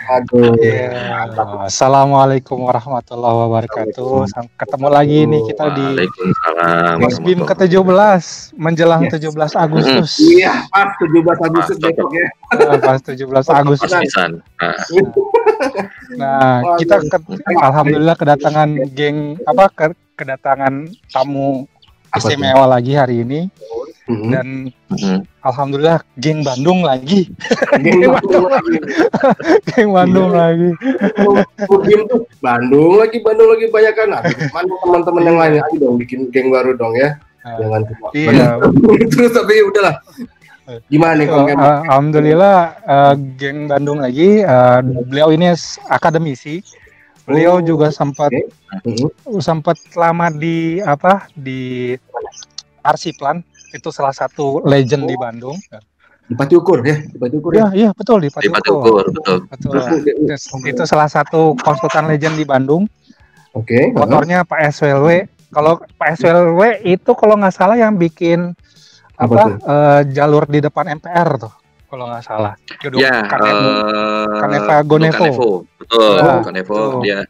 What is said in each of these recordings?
Aduh. Ya, Assalamualaikum warahmatullahi wabarakatuh. Ketemu lagi nih kita di Waalaikumsalam BIM warahmatullahi ke-17 menjelang 17 Agustus. Iya, pas 17 Agustus besok ya. Pas 17 Agustus. wabarakatuh. Nah, kita alhamdulillah kedatangan kedatangan tamu istimewa lagi hari ini. Dan alhamdulillah geng Bandung lagi. Geng Bandung lagi. Bandung lagi banyak kan. Mana teman-teman yang lain, ayo dong bikin geng baru dong ya. Jangan cuma. Iya. Terus tapi udahlah. Gimana nih alhamdulillah geng Bandung lagi. Beliau ini akademisi. Beliau juga sempat lama di Arsiplan. Itu salah satu legend di Bandung. Di Pati Ukur ya? Di Pati Ukur ya? Iya, betul di Pati Ukur. Betul. Itu salah satu konsultan legend di Bandung. Oke. Motornya Pak SWLW. Kalau Pak SWLW itu kalau nggak salah yang bikin jalur di depan MPR tuh. Kalau nggak salah. Kaneva Gonevo. Betul, Gonevo dia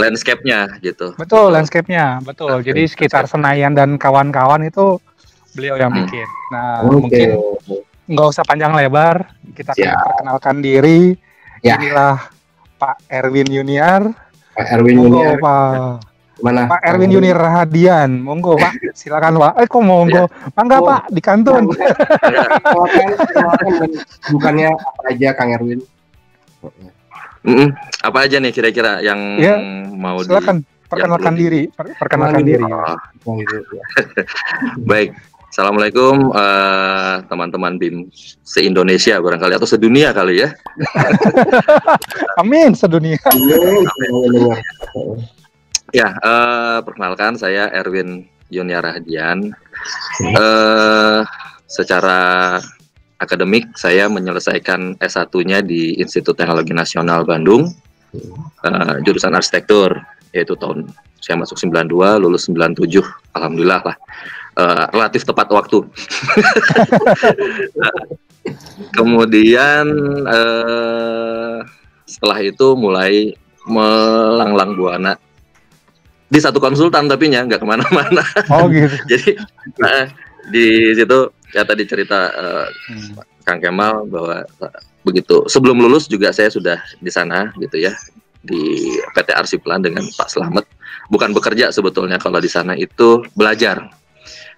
landscape-nya gitu. Betul, landscape-nya, betul. Jadi sekitar Senayan dan kawan-kawan itu beliau yang bikin. Nah, mungkin nggak usah panjang lebar, kita perkenalkan diri. Inilah Pak Erwin Junior. Pak Erwin Junior. Pak Erwin Junior Rahadian, monggo Pak, silakan Pak. Kok monggo? Mangga Pak, di kantor. Bukannya apa aja Kang Erwin? Apa aja nih kira-kira yang mau silakan perkenalkan diri. Baik, assalamualaikum teman-teman BIM se-Indonesia barangkali atau sedunia kali ya. Amin, sedunia. Ya, perkenalkan saya Erwin Junior Rahadian. Secara akademik saya menyelesaikan S1-nya di Institut Teknologi Nasional Bandung, jurusan arsitektur, yaitu saya masuk 92, lulus 97, alhamdulillah lah, relatif tepat waktu. Kemudian setelah itu mulai melanglang buana di satu konsultan, tapi nggak kemana-mana. Oh gitu. Jadi di situ ya tadi cerita Kang Kemal bahwa begitu sebelum lulus juga saya sudah di sana gitu ya, di PT Arsiplan dengan Pak Slamet. Bukan bekerja sebetulnya, kalau di sana itu belajar.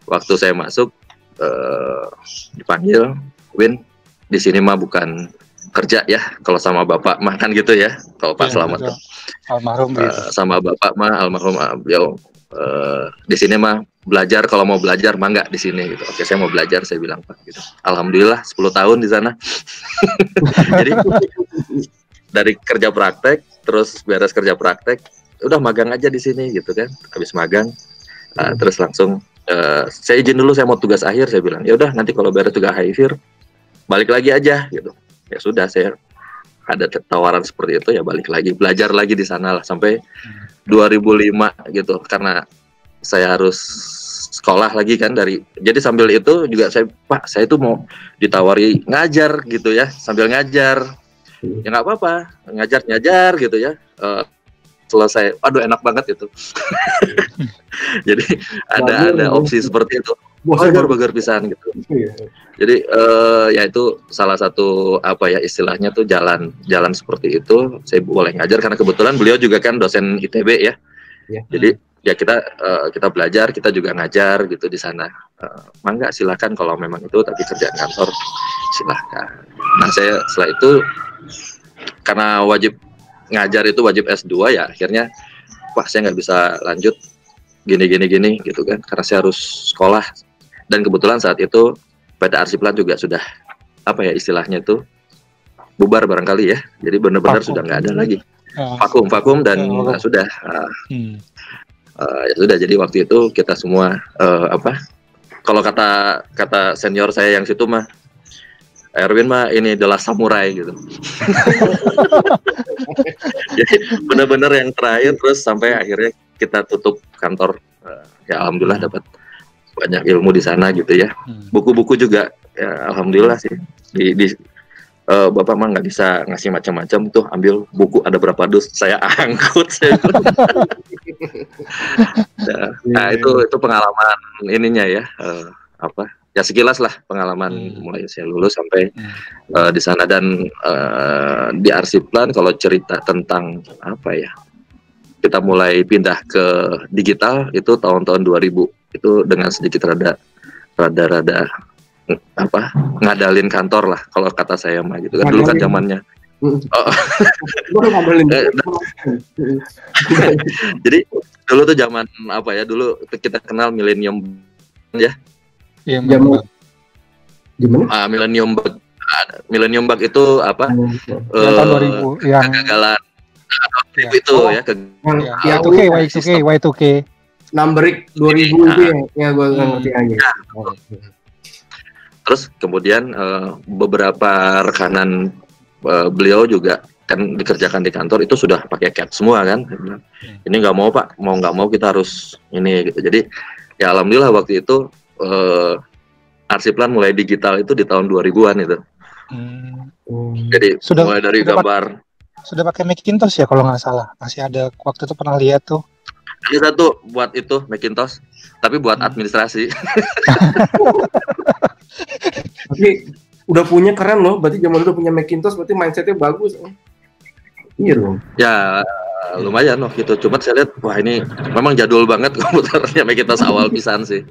Waktu saya masuk dipanggil, Win, di sini mah bukan kerja ya, kalau sama Bapak mah kan gitu ya, kalau Pak Slamet almarhum sama Bapak mah almarhum beliau di sini mah belajar, kalau mau belajar mah enggak di sini gitu. Oke, saya mau belajar, saya bilang Pak gitu. Alhamdulillah 10 tahun di sana. Jadi dari kerja praktek, terus beres kerja praktek, udah magang aja di sini gitu kan. Habis magang terus langsung saya izin dulu, saya mau tugas akhir, saya bilang ya udah nanti kalau beres tugas akhir balik lagi aja gitu. Ya sudah, saya ada tawaran seperti itu, ya balik lagi, belajar lagi di sana lah sampai 2005 gitu, karena saya harus sekolah lagi kan jadi sambil itu juga saya tuh mau ditawari ngajar gitu ya, sambil ngajar ya nggak apa-apa, ngajar gitu ya. Selesai, aduh enak banget itu. Jadi ada opsi seperti itu, burger pisan gitu. Jadi ya itu salah satu istilahnya tuh jalan seperti itu. Saya boleh ngajar karena kebetulan beliau juga kan dosen ITB ya. Jadi ya kita belajar, kita juga ngajar gitu di sana. Mangga silakan kalau memang itu, tapi kerjaan kantor silakan. Nah saya setelah itu karena wajib ngajar itu wajib S2 ya, akhirnya Pak saya nggak bisa lanjut gini gitu kan, karena saya harus sekolah. Dan kebetulan saat itu PT Arsiplan juga sudah istilahnya itu bubar barangkali ya, jadi benar-benar sudah nggak ada lagi, vakum dan sudah ya sudah. Jadi waktu itu kita semua kalau kata senior saya yang situ mah, Erwin mah ini adalah samurai gitu. Jadi benar-benar yang terakhir, terus sampai akhirnya kita tutup kantor, ya alhamdulillah dapat banyak ilmu di sana gitu ya. Buku-buku juga ya alhamdulillah sih Bapak mah nggak bisa ngasih macam-macam tuh, ambil buku ada berapa dus saya angkut saya. Nah itu pengalaman ininya ya, apa ya sekilas lah pengalaman mulai saya lulus sampai di sana. Dan di Arsiplan kalau cerita tentang apa ya, kita mulai pindah ke digital itu tahun-tahun 2000 itu dengan sedikit rada apa ngadalin kantor lah kalau kata saya mah gitu kan, dulu kan zamannya. Jadi dulu tuh zaman apa ya, dulu kita kenal milenium ya. Iya, milenium bug itu apa? Tahun 2000 yang kegagalan itu ya. Y2K. Numbering 2000 itu ya gue ngerti aja. Terus kemudian beberapa rekanan beliau juga kan dikerjakan di kantor itu sudah pakai CAD semua kan. Ini nggak mau Pak, mau nggak mau kita harus ini gitu. Jadi ya alhamdulillah waktu itu Arsiplan mulai digital itu di tahun 2000-an itu. Jadi mulai dari gambar. Sudah pakai Macintosh ya kalau nggak salah. Masih ada waktu itu pernah lihat tuh. Ada satu buat itu Macintosh, tapi buat administrasi. Tapi udah punya keren loh, berarti zaman dulu punya Macintosh, berarti mindsetnya bagus. Iya dong. Ya lumayan loh gitu, cuma saya lihat wah ini memang jadul banget komputernya Macintosh awal pisan sih.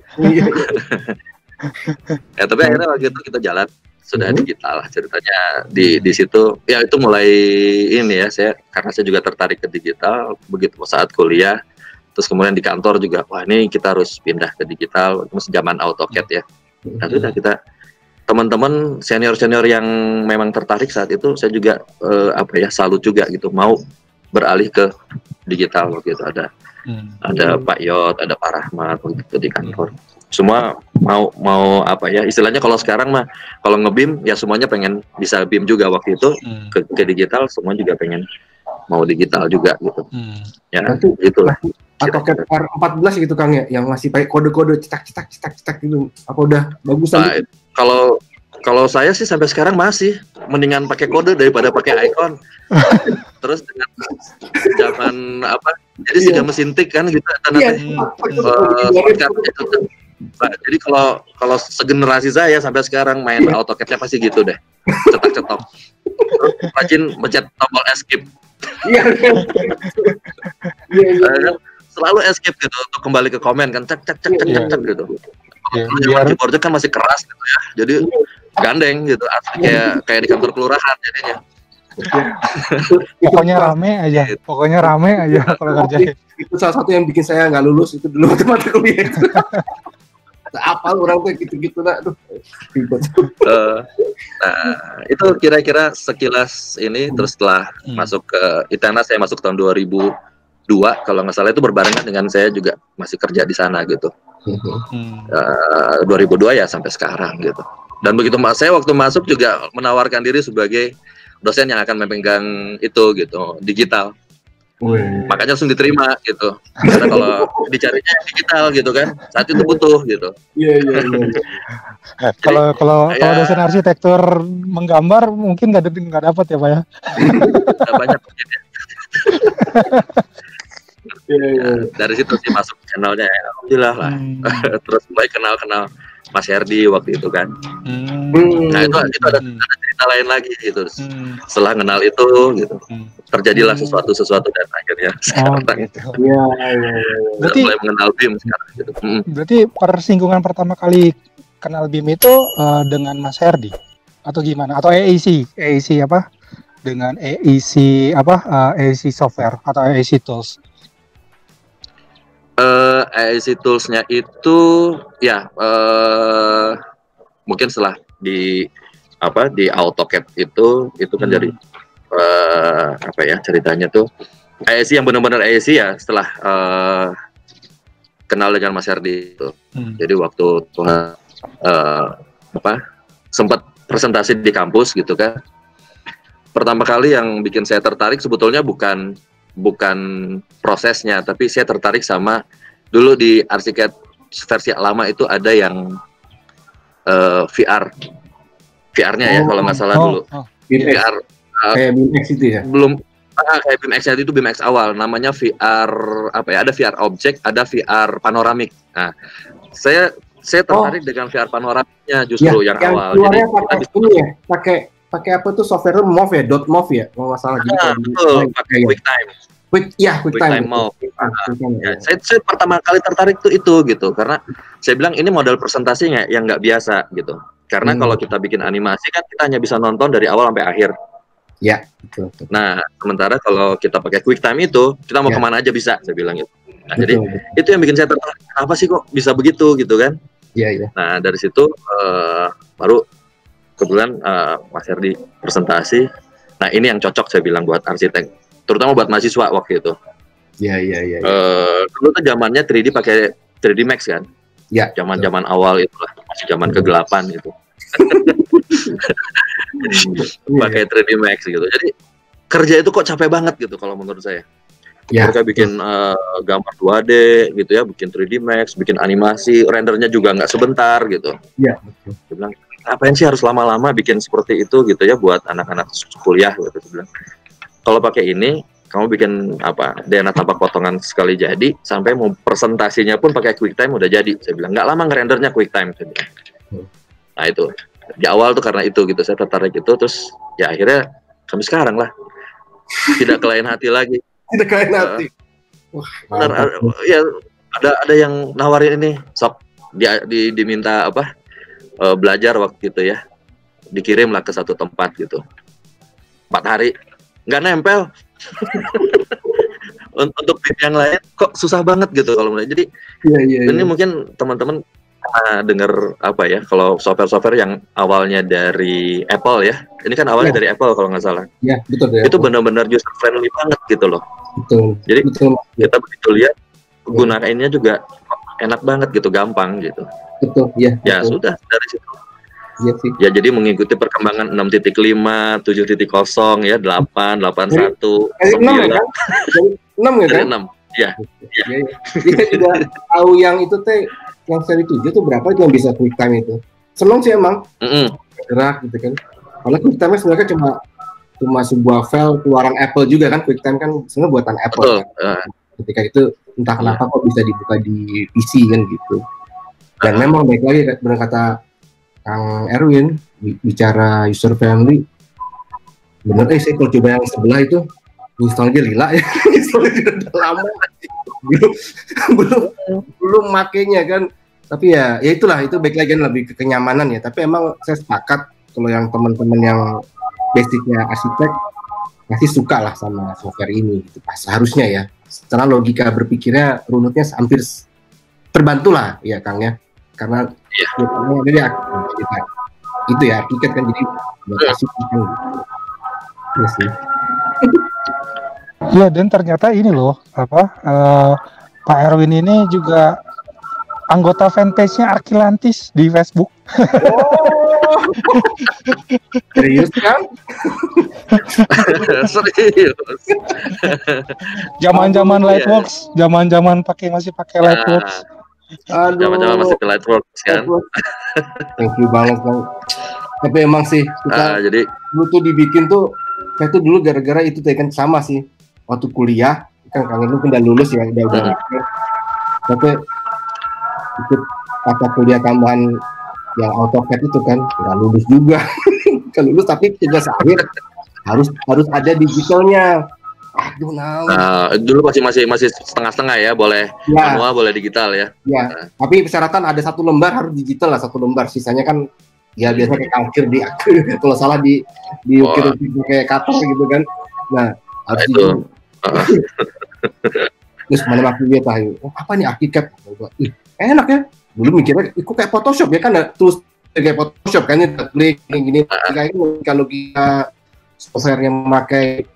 Ya tapi akhirnya waktu itu kita jalan sudah digital lah ceritanya di situ. Ya itu mulai ini ya, karena saya juga tertarik ke digital begitu saat kuliah. Terus kemudian di kantor juga, wah ini kita harus pindah ke digital, masih zaman AutoCAD ya. Nah sudah kita teman-teman senior yang memang tertarik saat itu, saya juga salut juga gitu, mau beralih ke digital waktu itu. Ada Pak Yot, ada Pak Rahmat gitu di kantor. Semua mau apa ya, istilahnya kalau sekarang mah kalau nge-BIM ya semuanya pengen bisa BIM juga, waktu itu ke digital semua juga pengen mau digital juga gitu. Ya itulah. AutoCAD R14 gitu Kang ya, yang masih pakai kode-kode cetak gitu. Apa udah bagusan? Nah, kalau saya sih sampai sekarang masih mendingan pakai kode daripada pakai icon. Terus dengan zaman apa? Jadi sudah mesin tik kan gitu jadi kalau segenerasi saya sampai sekarang main AutoCAD-nya pasti gitu deh. Cetak-cetok. Rajin mencet tombol escape. Iya. Selalu escape gitu untuk kembali ke komen kan, cek gitu. Zaman keyboardnya kan masih keras gitu ya, jadi gandeng gitu, kayak di kantor kelurahan jadinya. Pokoknya rame aja kalau kerja. Itu salah satu yang bikin saya nggak lulus itu dulu mata kuliah. Apa orang tuh gitu nah, aduh. Nah itu kira-kira sekilas ini. Terus setelah masuk ke Itana, saya masuk tahun 2002 kalau nggak salah, itu berbarengan dengan saya juga masih kerja di sana gitu. 2002 ya sampai sekarang gitu. Dan begitu saya waktu masuk juga menawarkan diri sebagai dosen yang akan memegang itu gitu, digital. Makanya langsung diterima gitu. Karena kalau dicarinya digital gitu kan, saat itu butuh gitu. Iya. Kalau dosen arsitektur menggambar mungkin nggak dapat ya Pak ya. Nggak banyak mungkin ya. Dari situ sih masuk channelnya ya, alhamdulillah lah. Terus mulai kenal Mas Herdi waktu itu kan. Nah itu ada cerita lain lagi gitu. Setelah kenal itu gitu, terjadilah sesuatu dan akhirnya sekarang gitu. Berarti mulai mengenal BIM sekarang gitu. Berarti persinggungan pertama kali kenal BIM itu dengan Mas Herdi atau gimana? Atau AEC apa? Dengan AEC AEC software atau AEC tools? AEC tools-nya itu ya mungkin setelah di AutoCAD itu kan jadi apa ya ceritanya tuh, AEC yang benar-benar AEC ya setelah kenal dengan Mas Herdi itu. Jadi waktu sempat presentasi di kampus gitu kan, pertama kali yang bikin saya tertarik sebetulnya bukan bukan prosesnya, tapi saya tertarik sama dulu di Archicad versi lama itu ada yang VR-nya ya kalau nggak salah dulu. VR kayak BIMX itu ya? Belum kayak BIMX itu BIMX awal, namanya VR apa ya? Ada VR object, ada VR panoramik. Nah, saya tertarik dengan VR panoramiknya justru yang awal. Jadi pakai apa tuh software Move ya, .move ya, kalau nggak salah gitu. Betul, pakai QuickTime. QuickTime Move. Saya pertama kali tertarik tuh itu gitu, karena saya bilang ini model presentasinya yang nggak biasa gitu. Karena kalau kita bikin animasi kan kita hanya bisa nonton dari awal sampai akhir. Ya, betul. Nah, sementara kalau kita pakai QuickTime itu, kita mau kemana aja bisa, saya bilang gitu. Nah, jadi itu yang bikin saya tertarik. Kenapa sih kok bisa begitu gitu kan? Iya. Nah, dari situ baru kebetulan Mas Herdi presentasi. Nah, ini yang cocok saya bilang buat arsitek, terutama buat mahasiswa waktu itu. Iya. Dulu tuh zamannya 3D pakai 3D Max kan? Iya. Zaman awal itulah, masih zaman kegelapan gitu. Pakai 3D Max gitu. Jadi kerja itu kok capek banget gitu kalau menurut saya. Mereka bikin gambar 2D gitu ya, bikin 3D Max, bikin animasi, rendernya juga nggak sebentar gitu. Iya, betul. Dia bilang, ngapain sih harus lama-lama bikin seperti itu gitu ya buat anak-anak kuliah gitu. Dia bilang, kalau pakai ini, kamu bikin apa, DNA tampak potongan sekali jadi, sampai mau presentasinya pun pakai QuickTime udah jadi. Saya bilang, nggak lama ngerendernya QuickTime. Saya bilang. Nah itu, di awal tuh karena itu gitu, saya tertarik itu, terus ya akhirnya sampai sekarang lah, tidak kelain hati lagi. Tidak kelain hati. Benar, ya ada yang nawarin ini, sok diminta apa, belajar waktu itu ya, dikirimlah ke satu tempat gitu, 4 hari, nggak nempel. Untuk yang lain kok susah banget gitu kalau mulai. Jadi ini mungkin teman-teman dengar apa ya, kalau software yang awalnya dari Apple ya, ini kan awalnya dari Apple kalau nggak salah. Iya, betul. Itu benar-benar user friendly banget gitu loh. Betul. Jadi kita begitu lihat gunainnya juga enak banget gitu, gampang gitu. Betul, iya. Ya sudah dari situ. Iya sih. Ya jadi mengikuti perkembangan 6.5, 7.0 ya, 8, 81, 9. 6 ya kan? 6. Iya. Dia juga tahu yang itu teh, yang seri 7 tuh berapa itu yang bisa QuickTime itu. Seneng sih emang. Gerak gitu kan. Karena QuickTime sebenarnya cuma sebuah file keluaran Apple juga kan, QuickTime kan sebenarnya buatan Apple. Betul. Kan? Ketika itu entah kenapa kok bisa dibuka di PC kan gitu. Dan memang baik lagi benar kata Kang Erwin bicara user friendly, bener saya kalau coba yang sebelah itu installnya lila ya. Installnya udah lama belum makainya kan, tapi ya itulah, itu baik lagi lebih ke kenyamanan ya. Tapi emang saya sepakat kalau yang teman-teman yang basicnya arsitek pasti suka lah sama software ini gitu, pas harusnya ya, secara logika berpikirnya runutnya hampir terbantu lah ya Kang ya, karena jadi itu ya tiket kan, jadi kasih kan gitu. Ya sih. Iya, dan ternyata ini loh Pak Erwin ini juga anggota fanpage-nya Arkilantis di Facebook. Serius kan? Serius. Zaman-zaman Lightworks, zaman-zaman masih pakai Lightworks. Zaman-zaman masih ke Lightworks kan. Thank you banget Bang. Tapi emang sih kita jadi dulu tuh dibikin tuh, saya tuh dulu gara-gara itu kan sama sih waktu kuliah kan, Kang lu udah lulus ya, udah tapi ikut mata kuliah tambahan yang AutoCAD itu kan nggak lulus juga. Kan lulus tapi tugas akhir harus ada digitalnya. Aduh, dulu masih setengah-setengah ya, boleh manual, boleh digital ya. Ya, tapi persyaratan ada 1 lembar harus digital lah, 1 lembar, sisanya kan ya biasa kayak kangkir di kalau salah diukir kayak cutter gitu kan. Nah, harus itu. Terus mana aku lihat apa nih Archicad? Enak ya. Dulu mikirnya itu kayak Photoshop ya kan, terus kayak Photoshop kan, klik gini kayak kalau kita software yang memakai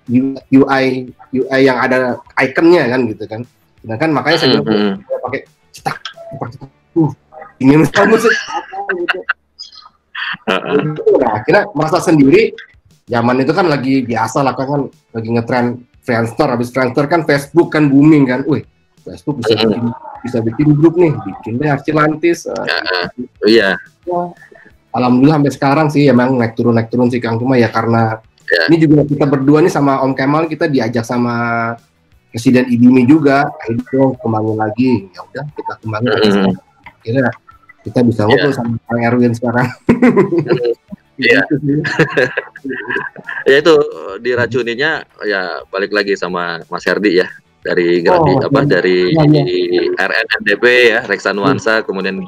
UI yang ada ikonnya kan gitu kan. Sedangkan makanya saya pakai cetak ingin kamu gitu. Nah, akhirnya merasa sendiri. Zaman itu kan lagi biasa lah kan, lagi ngetren Friendster, habis Friendster kan Facebook kan booming kan, Facebook bisa bikin grup nih, bikin deh Archilantis. Iya. Alhamdulillah sampai sekarang sih emang naik turun sih Kang, cuma ya karena ini juga kita berdua nih sama Om Kemal, kita diajak sama Presiden IBIMI juga, ayo kembangin lagi, ya udah kita kembangin lagi. Akhirnya kita bisa ngobrol sama Kang Erwin sekarang. Iya. Ya itu diracuninya ya balik lagi sama Mas Herdi ya, dari dari RNNDP ya, Reksa Nuansa, kemudian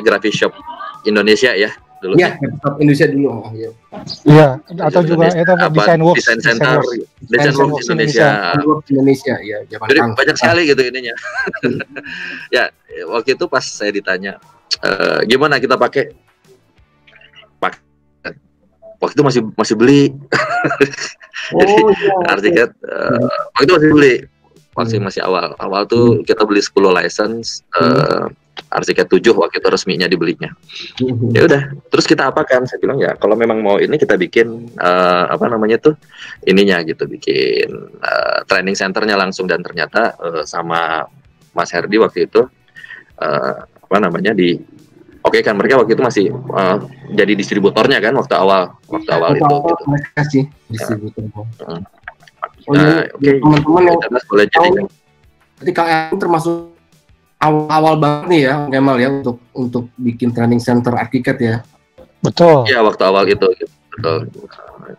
Graphic Shop Indonesia ya dulu. Iya, Shop Indonesia dulu. Iya, atau juga itu Design Works, Design Center, Design Works Indonesia ya. Jadi banyak sekali gitu ininya. Ya, waktu itu pas saya ditanya gimana kita pakai, waktu itu masih beli. Jadi Arsiket waktu itu masih beli, masih awal tuh kita beli 10 license, Arsiket 7 waktu itu resminya dibelinya. Ya udah, terus kita apakan? Saya bilang ya kalau memang mau ini kita bikin ininya gitu, bikin training centernya langsung, dan ternyata sama Mas Herdi waktu itu Oke kan, mereka waktu itu masih jadi distributornya kan waktu awal itu. Gitu. Mereka sih distributor. Teman-teman yang boleh jadi. Jadi Kang Erwin termasuk awal banget nih ya, Kemal ya, untuk bikin training center Arsiket ya. Betul. Iya, waktu awal itu, betul.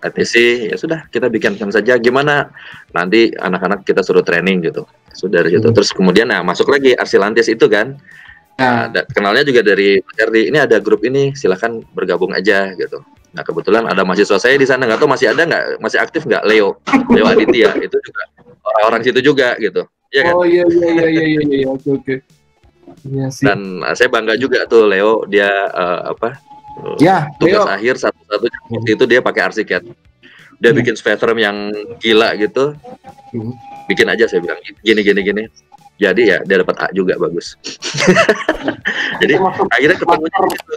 ATC ya sudah, kita bikinkan saja, gimana nanti anak-anak kita suruh training gitu. Sudah dari situ. Terus kemudian masuk lagi Archilantis itu kan. Nah, kenalnya juga dari RD, ini ada grup ini, silahkan bergabung aja gitu. Nah kebetulan ada mahasiswa saya di sana, nggak tahu masih ada nggak, masih aktif nggak, Leo Aditya, itu juga orang situ juga gitu. Ya kan? Oh iya, oke. Iya sih. Dan saya bangga juga tuh Leo, dia tugas akhir satu-satunya itu dia pakai Arsiket. Dia bikin spectrum yang gila gitu. Bikin aja, saya bilang gini. Jadi ya dia dapat A juga, bagus. Jadi akhirnya ketemu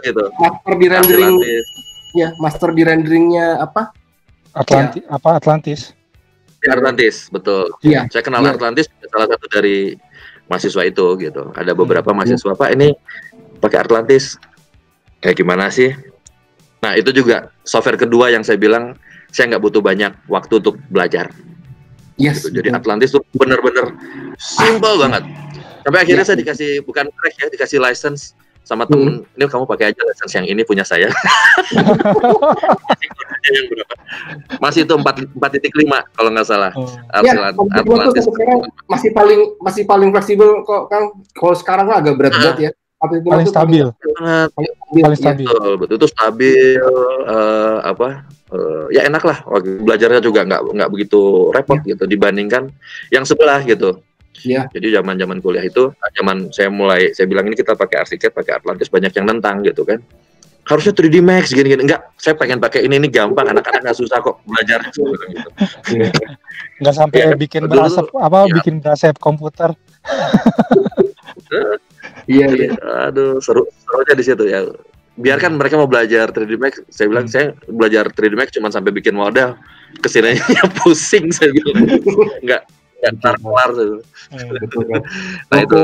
gitu. Master di rendering. Ya, master di renderingnya apa? Atlantis. Atlantis, betul. Iya. Saya kenal Atlantis salah satu dari mahasiswa itu gitu. Ada beberapa mahasiswa, Pak ini pakai Atlantis. Kayak gimana sih? Nah itu juga software kedua yang saya bilang saya nggak butuh banyak waktu untuk belajar. Yes. Gitu. Jadi Atlantis tuh bener-bener simple banget. Sampai akhirnya saya dikasih, bukan crack ya, dikasih license sama temen. Ini kamu pakai aja license yang ini punya saya. Yang berapa? Masih itu 4.5 kalau nggak salah. Atlantis masih paling fleksibel kok Kang. Kalau sekarang kan agak berat ya. Paling stabil. Paling stabil. Betul itu stabil. Ya enak lah, belajarnya juga nggak begitu repot gitu dibandingkan yang sebelah gitu. Jadi zaman kuliah itu, saya bilang ini kita pakai Arsiket, pakai Atlantis, banyak yang nentang gitu kan. Harusnya 3D Max gini. Enggak, saya pengen pakai ini gampang, anak-anak nggak susah kok belajar gitu. Nggak sampai bikin bikin berasap komputer. Iya. Aduh, serunya di situ ya. Biarkan mereka mau belajar 3D Max. Saya bilang saya belajar 3D Max cuma sampai bikin model, kesininya pusing saya bilang. Enggak kelar tuh. Nah itu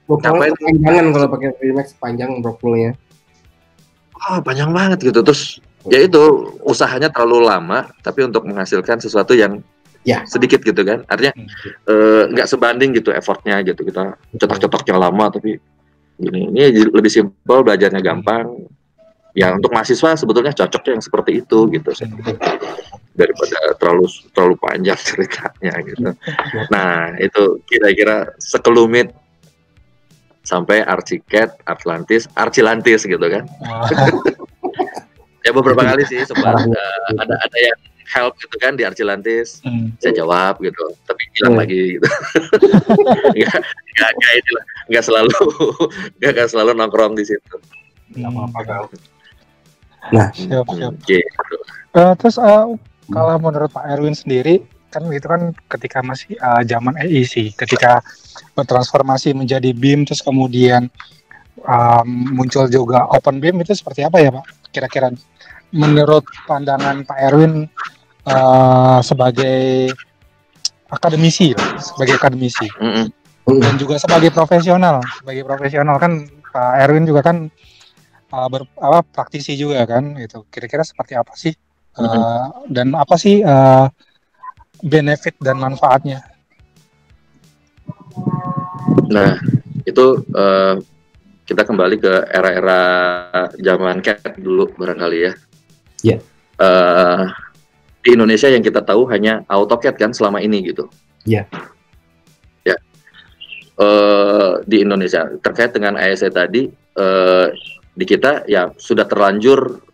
ngapain panjangan kalau pakai 3D Max, panjang workflow-nya. Panjang banget gitu. Terus ya itu usahanya terlalu lama, tapi untuk menghasilkan sesuatu yang sedikit gitu kan. Artinya nggak sebanding gitu effortnya gitu. Kita cetak-cetaknya lama tapi ini lebih simpel, belajarnya gampang. Ya untuk mahasiswa sebetulnya cocoknya yang seperti itu gitu. Daripada terlalu panjang ceritanya gitu. Nah itu kira-kira sekelumit sampai Arsiket, Archilantis gitu kan. Ya beberapa kali sih sempat ada yang help gitu kan di Archilantis, saya jawab gitu, tapi hilang lagi gitu. Nggak selalu nongkrong di situ. Nah, siap. Gitu. Terus kalau menurut Pak Erwin sendiri kan itu kan ketika masih zaman AEC, ketika bertransformasi menjadi BIM, terus kemudian muncul juga Open BIM, itu seperti apa ya Pak? Kira-kira menurut pandangan Pak Erwin sebagai akademisi lah, sebagai akademisi. Dan juga sebagai profesional kan Pak Erwin juga kan praktisi juga kan gitu. Kira-kira seperti apa sih dan apa sih benefit dan manfaatnya? Nah, itu kita kembali ke era-era zaman CAT dulu barangkali ya. Iya. Di Indonesia yang kita tahu hanya AutoCAD kan selama ini gitu. Iya. Ya. Di Indonesia terkait dengan ASE tadi, di kita ya sudah terlanjur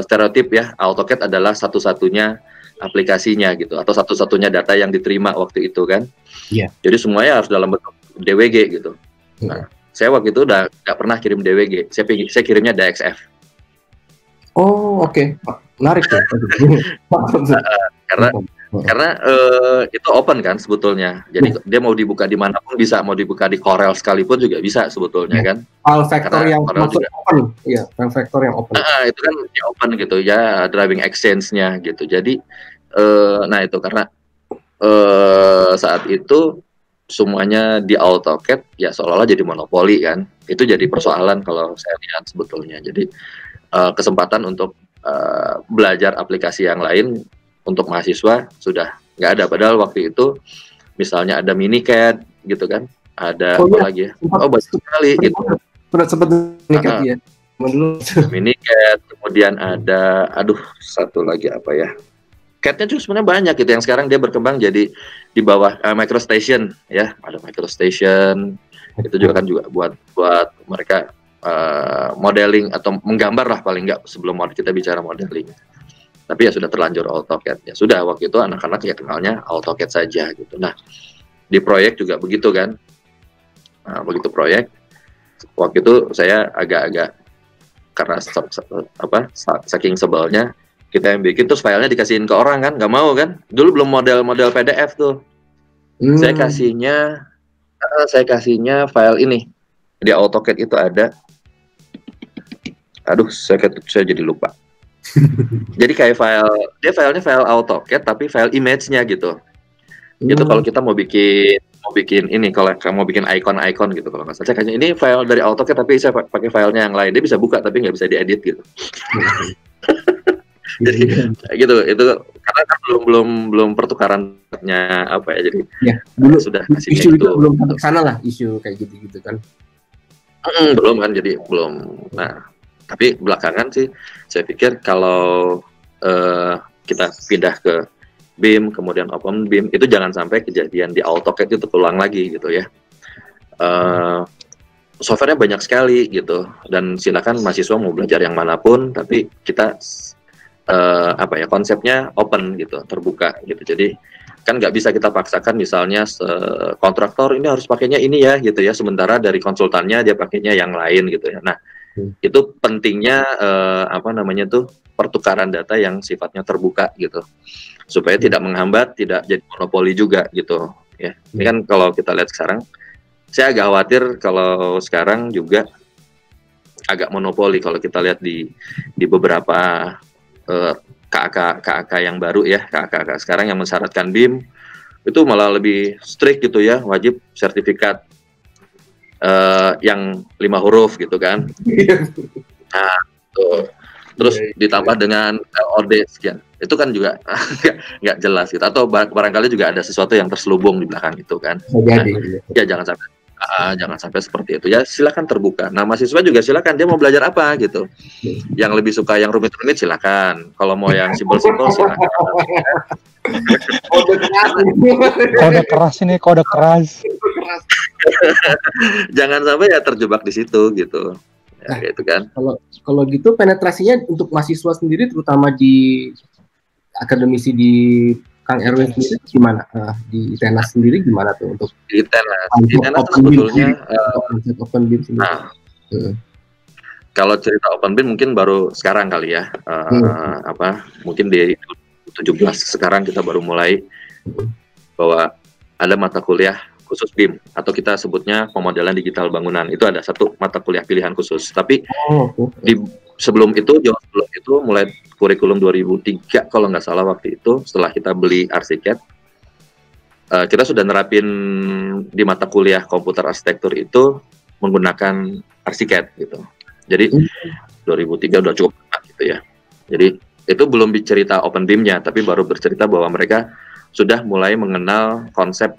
stereotip ya, AutoCAD adalah satu-satunya aplikasinya gitu, atau satu-satunya data yang diterima waktu itu kan. Iya. Jadi semuanya harus dalam bentuk DWG gitu. Nah, saya waktu itu udah nggak pernah kirim DWG, saya kirimnya DXF. Oh, oke. Menarik tuh. Karena itu open kan sebetulnya. Jadi dia mau dibuka dimanapun bisa, mau dibuka di Corel sekalipun juga bisa sebetulnya kan. File vector yang masuk open, iya, file vector yang open. Itu kan ya open gitu ya, driving exchange-nya gitu. Jadi, nah itu karena saat itu semuanya di AutoCAD ya seolah-olah jadi monopoli kan. Itu jadi persoalan kalau saya lihat sebetulnya. Jadi kesempatan untuk belajar aplikasi yang lain untuk mahasiswa sudah nggak ada. Padahal waktu itu misalnya ada Minicad gitu kan, ada apa lagi ya? Banyak sekali gitu. Sempat Minicad ya. Minicad, kemudian ada, satu lagi apa ya? CAD-nya juga sebenarnya banyak gitu yang sekarang dia berkembang jadi di bawah MicroStation ya, ada MicroStation. Itu juga kan juga buat mereka modeling atau menggambar lah paling nggak sebelum kita bicara modeling. Tapi ya sudah terlanjur AutoCAD. Ya sudah, waktu itu anak-anak ya kenalnya AutoCAD saja gitu. Nah, di proyek juga begitu kan. Nah, begitu proyek, waktu itu saya agak-agak karena saking sebelnya kita yang bikin terus filenya dikasihin ke orang kan, nggak mau kan. Dulu belum model PDF tuh. Saya kasihnya file ini. Di AutoCAD itu ada. Saya jadi lupa. Jadi kayak filenya file AutoCAD tapi file image-nya gitu. Itu kalau kita mau bikin ini, kalau kamu mau bikin icon gitu kalau nggak salah. Saya kasih ini file dari AutoCAD tapi saya pakai filenya yang lain. Dia bisa buka tapi nggak bisa diedit gitu. Jadi gitu, itu karena kan belum pertukarannya apa ya, jadi ya, dulu sudah isu itu belum sampai ke sana lah, isu kayak gitu kan. Belum kan, jadi belum. Nah, tapi belakangan sih saya pikir kalau kita pindah ke BIM kemudian OpenBIM itu jangan sampai kejadian di AutoCAD itu terulang lagi gitu ya. Softwarenya banyak sekali gitu, dan silakan mahasiswa mau belajar yang manapun, tapi kita konsepnya open gitu, terbuka gitu. Jadi kan nggak bisa kita paksakan misalnya kontraktor ini harus pakainya ini ya gitu ya, sementara dari konsultannya dia pakainya yang lain gitu ya. Nah, itu pentingnya pertukaran data yang sifatnya terbuka gitu, supaya tidak menghambat, tidak jadi monopoli juga gitu ya. Ini kan kalau kita lihat sekarang, saya agak khawatir kalau sekarang juga agak monopoli kalau kita lihat di beberapa KAK yang baru ya, KAK sekarang yang mensyaratkan BIM itu malah lebih strict gitu ya, wajib sertifikat yang 5 huruf gitu kan. Nah, tuh. Terus ditambah dengan LOD sekian, itu kan juga nggak jelas gitu, atau barangkali juga ada sesuatu yang terselubung di belakang itu kan. Ya jangan sampai seperti itu ya, silakan terbuka. Nah, mahasiswa juga silakan dia mau belajar apa gitu, yang lebih suka yang rumit-rumit silakan, kalau mau yang simpel-simpel silakan. Kode keras. Jangan sampai ya terjebak di situ gitu ya, gitu kan. Kalau gitu penetrasinya untuk mahasiswa sendiri, terutama di akademisi di Kang Erwin sendiri gimana? Di Tenas sendiri gimana tuh untuk di Tenas sebetulnya OpenBIM sendiri? Nah, kalau cerita OpenBIM mungkin baru sekarang kali ya, mungkin di 17 sekarang kita baru mulai bahwa ada mata kuliah khusus BIM, atau kita sebutnya pemodelan digital bangunan. Itu ada satu mata kuliah pilihan khusus. Tapi sebelum itu, jauh sebelum itu, mulai kurikulum 2003 kalau nggak salah waktu itu, setelah kita beli ArchiCAD, kita sudah nerapin di mata kuliah komputer arsitektur itu menggunakan Arsiket gitu. Jadi 2003 udah cukup gitu ya. Jadi itu belum bercerita open BIM-nya, tapi baru bercerita bahwa mereka sudah mulai mengenal konsep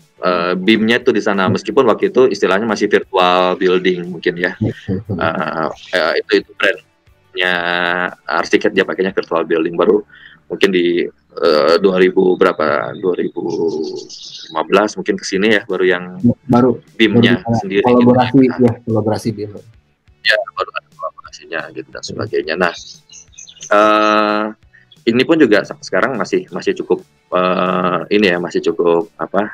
BIM-nya itu di sana, meskipun waktu itu istilahnya masih virtual building mungkin ya. Itu brandnya Arsiket, dia pakainya virtual building. Baru mungkin di 2000 berapa 2015 mungkin kesini ya baru yang BIM-nya sendiri kolaborasi gitu. Ya kolaborasi BIM ya, baru ada kolaborasinya gitu dan sebagainya. Nah ini pun juga sekarang masih cukup ini ya, masih cukup apa,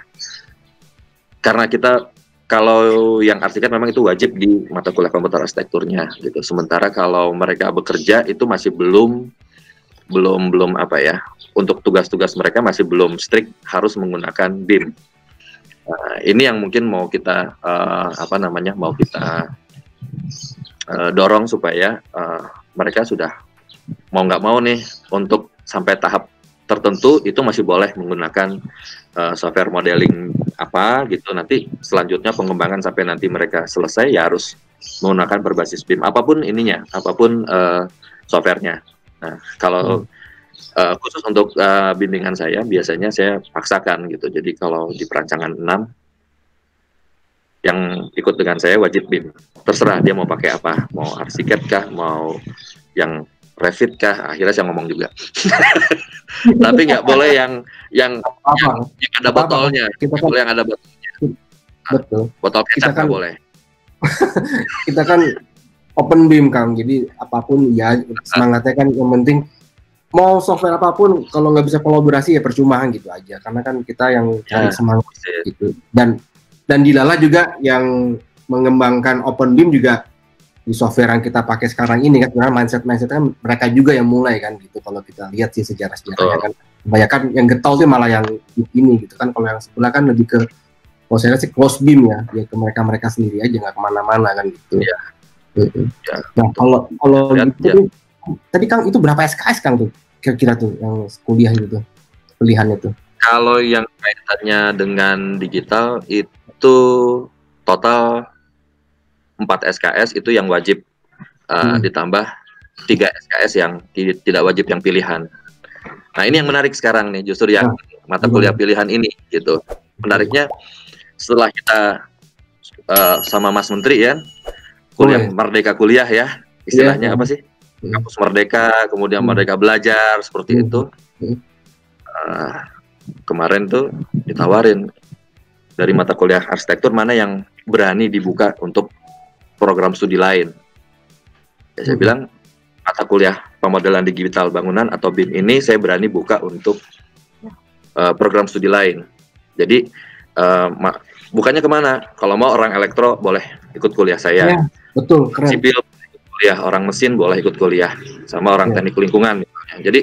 karena kita kalau yang Arsiket memang itu wajib di mata kuliah komputer arsitekturnya gitu. Sementara kalau mereka bekerja itu masih belum apa ya, untuk tugas-tugas mereka masih belum strict harus menggunakan BIM. Ini yang mungkin mau kita mau kita dorong supaya mereka sudah mau nggak mau nih untuk sampai tahap tertentu itu masih boleh menggunakan software modeling apa gitu. Nanti selanjutnya pengembangan sampai nanti mereka selesai ya harus menggunakan berbasis BIM apapun ininya, apapun softwarenya. Nah, kalau khusus untuk bimbingan saya biasanya saya paksakan gitu. Jadi kalau di perancangan 6 yang ikut dengan saya wajib BIM. Terserah dia mau pakai apa, mau Arsiket kah, mau yang Revit kah, akhirnya saya ngomong juga. Tapi nggak boleh yang ada botolnya. Nggak boleh yang ada botolnya. Betul. Botol kecap nggak boleh. Kita kan open BIM Kang, jadi apapun ya semangatnya kan yang penting mau software apapun kalau nggak bisa kolaborasi ya percuma gitu aja, karena kan kita yang cari semangat gitu. Dan di Lala juga yang mengembangkan open BIM juga di software yang kita pakai sekarang ini kan sebenarnya mindset kan mereka juga yang mulai kan gitu. Kalau kita lihat sih sejarah-sejarahnya kan kebanyakan yang getol sih malah yang ini gitu kan. Kalau yang sebelah kan lebih ke kalau saya lihat sih close BIM ya ke mereka sendiri aja, nggak kemana-mana kan gitu. Ya. Nah kalau gitu tadi Kang itu berapa SKS Kang tuh kira-kira tuh yang kuliah gitu pilihan itu? Kalau yang kaitannya dengan digital itu total 4 SKS itu yang wajib, ditambah 3 SKS yang tidak wajib yang pilihan. Nah ini yang menarik sekarang nih, justru yang mata kuliah pilihan ini gitu. Menariknya setelah kita sama Mas Menteri ya, kuliah Merdeka Kuliah ya, istilahnya apa sih? Kampus Merdeka, kemudian Merdeka Belajar, seperti itu. Kemarin tuh ditawarin dari mata kuliah arsitektur mana yang berani dibuka untuk program studi lain. Ya, saya bilang mata kuliah pemodelan digital bangunan atau BIM ini saya berani buka untuk program studi lain. Jadi bukannya kemana? Kalau mau orang elektro boleh ikut kuliah saya. Ya, betul, keren. Sipil kuliah, orang mesin boleh ikut kuliah, sama orang teknik lingkungan misalnya. Jadi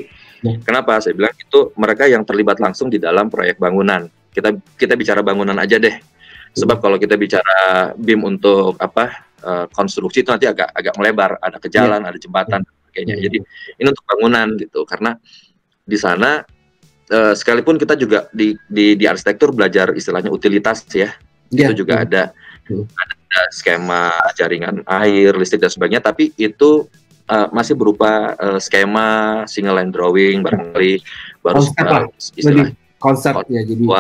kenapa saya bilang itu mereka yang terlibat langsung di dalam proyek bangunan. Kita bicara bangunan aja deh. Sebab kalau kita bicara BIM untuk apa konstruksi itu nanti agak melebar, ada ke jalan, ada jembatan, kayaknya. Jadi ini untuk bangunan gitu, karena di sana sekalipun kita juga di arsitektur belajar istilahnya utilitas ya, itu juga ada skema jaringan air, listrik dan sebagainya, tapi itu masih berupa skema single line drawing barangkali baru istilah konsep ya jadi.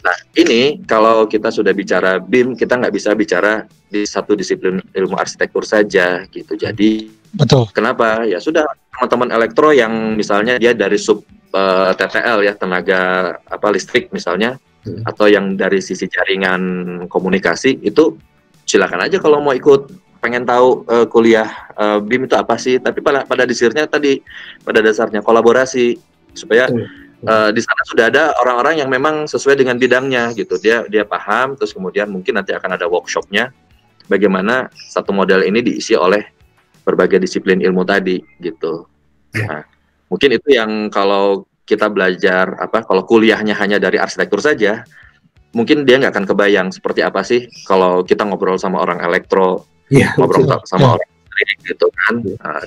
Nah ini kalau kita sudah bicara BIM, kita nggak bisa bicara di satu disiplin ilmu arsitektur saja gitu. Jadi betul. Kenapa? Ya sudah teman-teman elektro yang misalnya dia dari sub TTL ya, tenaga listrik misalnya, atau yang dari sisi jaringan komunikasi itu silakan aja kalau mau ikut, pengen tahu kuliah BIM itu apa sih, tapi pada dasarnya kolaborasi supaya di sana sudah ada orang-orang yang memang sesuai dengan bidangnya gitu, dia paham, terus kemudian mungkin nanti akan ada workshopnya bagaimana satu model ini diisi oleh berbagai disiplin ilmu tadi gitu. Nah, mungkin itu yang kalau kita belajar kalau kuliahnya hanya dari arsitektur saja, mungkin dia nggak akan kebayang seperti apa sih kalau kita ngobrol sama orang elektro, ngobrol sama orang listrik gitu kan,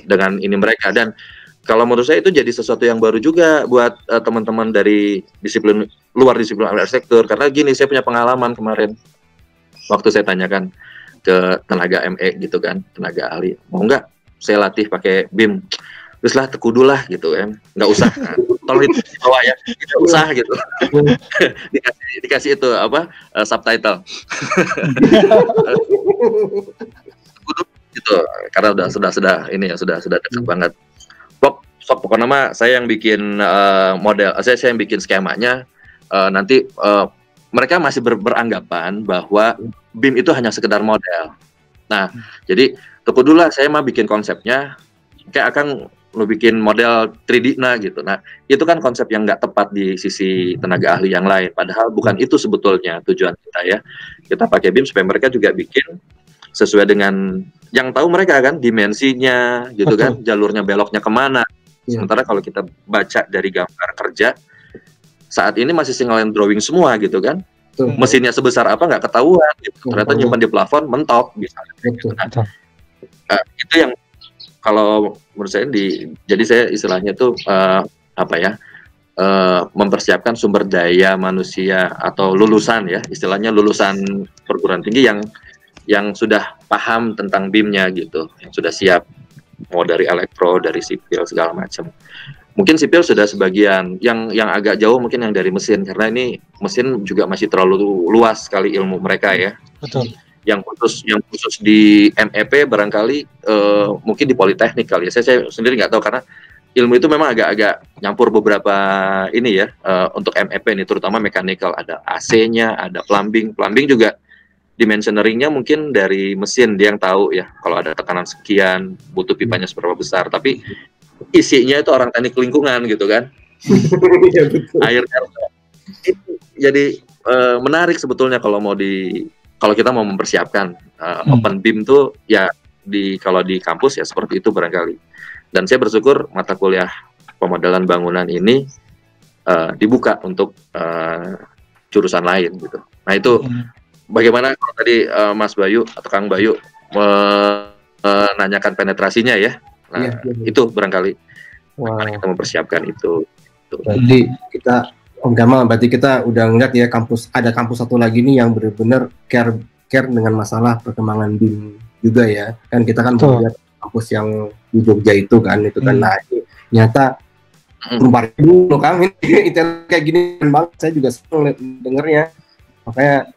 dengan ini mereka. Dan kalau menurut saya itu jadi sesuatu yang baru juga buat teman-teman dari disiplin luar disiplin arsitektur. Karena gini, saya punya pengalaman kemarin waktu saya tanyakan ke tenaga ME gitu kan, tenaga ahli, mau nggak saya latih pakai BIM? Terus lah tekudu lah gitu kan, nggak usah, tolong itu bawa ya, tidak usah gitu. dikasih itu apa subtitle. Tekudu gitu, karena sudah ini ya sudah dekat banget. Pokoknya mah saya yang bikin model, saya yang bikin skemanya. Nanti mereka masih beranggapan bahwa BIM itu hanya sekedar model. Nah, jadi tekudulah saya mah bikin konsepnya, kayak akan lo bikin model 3D gitu. Nah, itu kan konsep yang nggak tepat di sisi tenaga ahli yang lain. Padahal bukan itu sebetulnya tujuan kita ya. Kita pakai BIM supaya mereka juga bikin sesuai dengan yang tahu mereka kan, dimensinya gitu kan, jalurnya beloknya kemana. Sementara kalau kita baca dari gambar kerja, saat ini masih single line drawing semua gitu kan. Mesinnya sebesar apa nggak ketahuan gitu. Ternyata nyimpan di plafon mentok misalnya. Itu yang kalau menurut saya jadi saya istilahnya tuh mempersiapkan sumber daya manusia atau lulusan ya, istilahnya lulusan perguruan tinggi yang sudah paham tentang BIM-nya gitu, yang sudah siap, mau dari elektro, dari sipil segala macam. Mungkin sipil sudah sebagian, yang agak jauh mungkin yang dari mesin, karena ini mesin juga masih terlalu luas sekali ilmu mereka ya. Betul. Yang khusus di MEP barangkali mungkin di Politeknik kali ya. Saya sendiri nggak tahu karena ilmu itu memang agak nyampur beberapa ini ya untuk MEP ini, terutama mechanical, ada AC-nya, ada plumbing juga dimensioneringnya mungkin dari mesin dia yang tahu ya kalau ada tekanan sekian butuh pipanya seberapa besar, tapi isinya itu orang teknik lingkungan gitu kan. Ya, betul. Akhirnya jadi menarik sebetulnya kalau kita mau mempersiapkan open BIM tuh ya kalau di kampus ya seperti itu barangkali. Dan saya bersyukur mata kuliah pemodelan bangunan ini dibuka untuk jurusan lain gitu. Nah itu bagaimana kalau tadi Mas Bayu atau Kang Bayu menanyakan penetrasinya ya. Nah, itu barangkali kita mempersiapkan itu. Jadi kita Om Gamal, berarti kita udah ngeliat ya ada kampus satu lagi nih yang benar-benar care dengan masalah perkembangan BIM juga ya. Kan kita kan melihat kampus yang di Jogja itu kan. Nah ini ternyata rumah dulu kan ini kayak gini banget, saya juga seneng dengernya. Makanya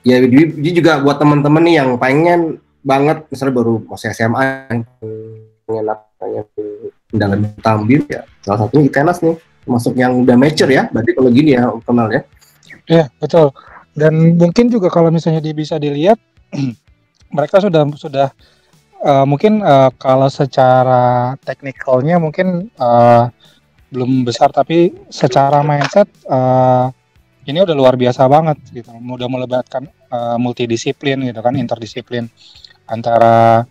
ya dia juga buat teman-teman nih yang pengen banget misalnya baru masih SMA pengen dalam BIM ya, salah satunya ITENAS nih masuk yang udah mature ya, berarti kalau gini ya kenal ya. Iya betul. Dan mungkin juga kalau misalnya bisa dilihat mereka sudah mungkin kalau secara teknikalnya mungkin belum besar, tapi secara mindset ini udah luar biasa banget gitu. Udah melibatkan multidisiplin gitu kan, interdisiplin antara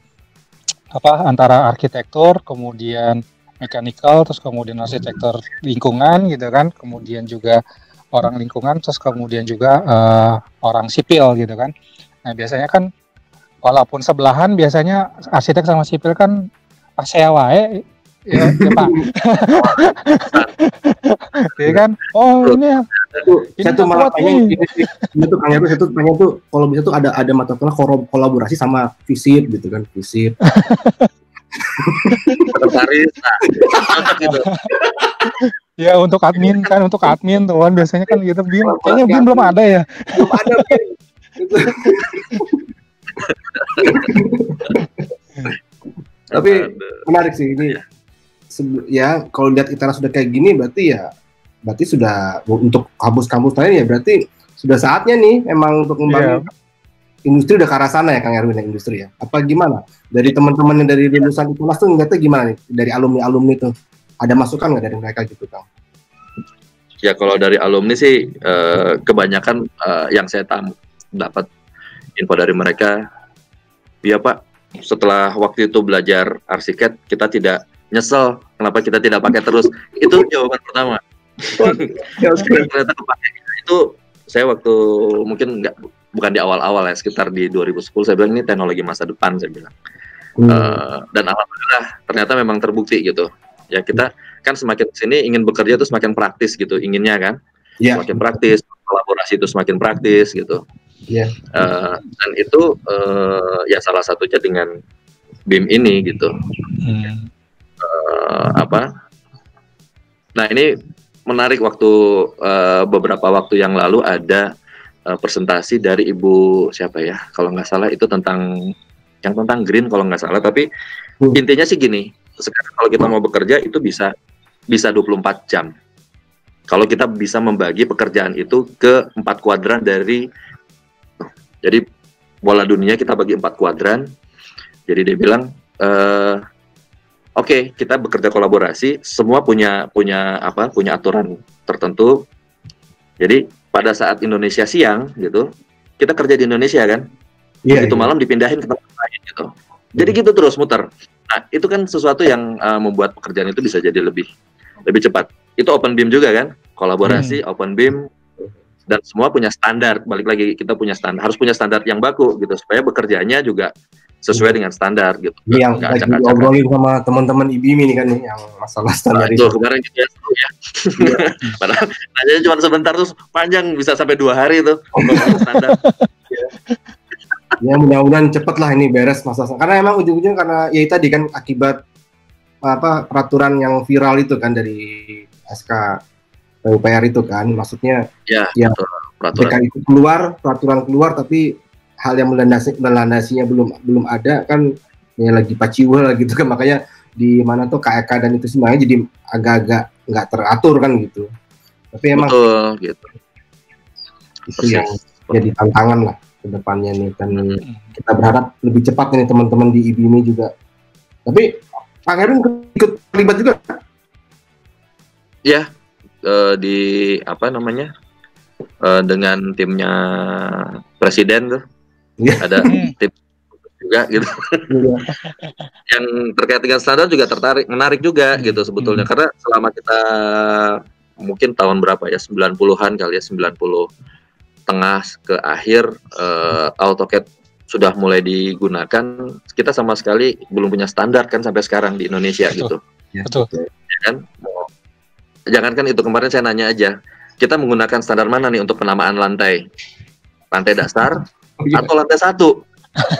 arsitektur, kemudian mechanical, terus kemudian arsitektur lingkungan gitu kan, kemudian juga orang lingkungan, terus kemudian juga orang sipil gitu kan. Nah biasanya kan walaupun sebelahan, biasanya arsitek sama sipil kan ASEA wae ya Pak. Iya kan? Oh ini saya tuh malah pengen itu Kang Heru, saya tuh pengen tuh kalau bisa tuh ada mata kuliah kolaborasi sama FISIP gitu kan, FISIP. Ya untuk admin tuh kan biasanya kan gitu. BIM kayaknya BIM belum ada ya. Belum ada BIM. Tapi menarik sih ini. Ya kalau lihat ITERAS sudah kayak gini berarti sudah untuk kampus-kampus lain ya, berarti sudah saatnya nih emang untuk membangun industri udah ke arah sana ya Kang Erwin, industri ya. Apa gimana? Dari teman-teman yang dari lulusan ITERAS tuh ngeliatnya gimana nih? Dari alumni tuh ada masukan nggak dari mereka gitu Kang? Ya kalau dari alumni sih kebanyakan yang saya dapat info dari mereka, ya Pak, setelah waktu itu belajar arsitek kita tidak nyesel kenapa kita tidak pakai terus. Itu jawaban pertama. Ternyata kepake. Itu saya waktu mungkin bukan di awal-awal ya, sekitar di 2010 saya bilang ini teknologi masa depan saya bilang. Dan alhamdulillah ternyata memang terbukti gitu. Ya kita kan semakin sini ingin bekerja tuh semakin praktis gitu, inginnya kan, semakin praktis, kolaborasi itu semakin praktis gitu. Dan itu ya salah satunya dengan BIM ini gitu. Nah ini menarik, waktu beberapa waktu yang lalu ada presentasi dari Ibu siapa ya, kalau nggak salah itu tentang green kalau nggak salah, tapi intinya sih gini, sekarang kalau kita mau bekerja itu bisa 24 jam. Kalau kita bisa membagi pekerjaan itu ke 4 kuadran jadi bola dunia kita bagi 4 kuadran. Jadi dia bilang, oke, kita bekerja kolaborasi, semua punya aturan tertentu. Jadi pada saat Indonesia siang gitu, kita kerja di Indonesia kan, itu malam dipindahin ke tempat lain gitu. Jadi gitu terus muter. Nah itu kan sesuatu yang membuat pekerjaan itu bisa jadi lebih cepat. Itu Open BIM juga kan, kolaborasi Open BIM, dan semua punya standar. Balik lagi, kita punya standar, harus punya standar yang baku gitu supaya bekerjanya juga sesuai dengan standar gitu. Yang lagi ngobrolin sama teman-teman IBIM ini kan nih, yang masalah standar itu. Kemarin gitu ya, seru ya. Padahal nanya cuma sebentar terus panjang, bisa sampai 2 hari itu ngomongin standar. Ya mudah-mudahan cepet lah ini beres masalah. Karena emang ujung-ujungnya karena ya tadi kan akibat peraturan yang viral itu kan dari SK PUPR itu kan, maksudnya ya peraturan itu peraturan keluar tapi hal yang melandasinya belum ada kan, ya lagi paciwa lah gitu kan, makanya di mana tuh KEK dan itu semuanya jadi agak-agak nggak teratur kan gitu. Tapi emang gitu. Itu yang jadi tantangan lah ke depannya nih, dan kita berharap lebih cepat nih teman-teman di IBIMI juga. Tapi Pak Herin ikut terlibat juga? Ya, di dengan timnya presiden tuh. Ada tim juga gitu. Yang terkait dengan standar juga menarik juga gitu sebetulnya, karena selama kita mungkin tahun berapa ya, 90-an kali ya, 90 tengah ke akhir AutoCAD sudah mulai digunakan, kita sama sekali belum punya standar kan sampai sekarang di Indonesia. Betul. Gitu. Betul. Ya kan? Jangankan itu, kemarin saya nanya aja, kita menggunakan standar mana nih untuk penamaan lantai dasar atau lantai 1?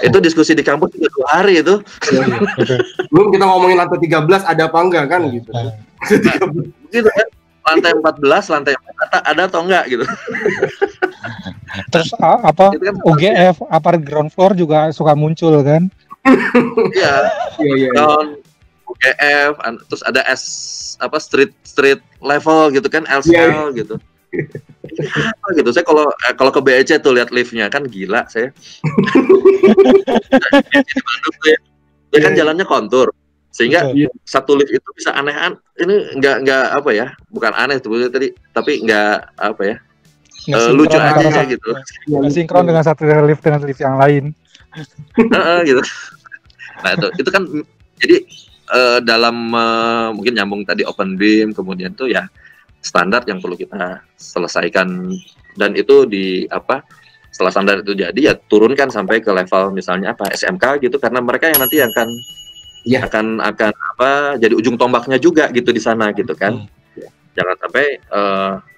Itu diskusi di kampus juga 2 hari itu. Belum kita ngomongin lantai 13 ada apa enggak kan gitu. Gitu kan? Lantai 14, lantai 4 ada atau enggak gitu. Terus kan UGF upper ground floor juga suka muncul kan? Iya. UGF, terus ada street level gitu kan, LCL gitu. Gitu. Saya kalau ke BEC tuh lihat liftnya kan gila saya. Di Bandung tuh ya. Dia kan jalannya kontur, sehingga satu lift itu bisa aneh-aneh. Ini nggak apa ya, bukan aneh sebetulnya tadi, tapi nggak apa ya, lucu aja gitu. Nggak sinkron dengan satu lift dengan lift yang lain. Gitu. Nah itu kan jadi dalam mungkin nyambung tadi Open BIM, kemudian tuh ya standar yang perlu kita selesaikan, dan itu setelah standar itu jadi ya turunkan sampai ke level misalnya SMK gitu, karena mereka yang nanti akan jadi ujung tombaknya juga gitu di sana gitu kan. Jangan sampai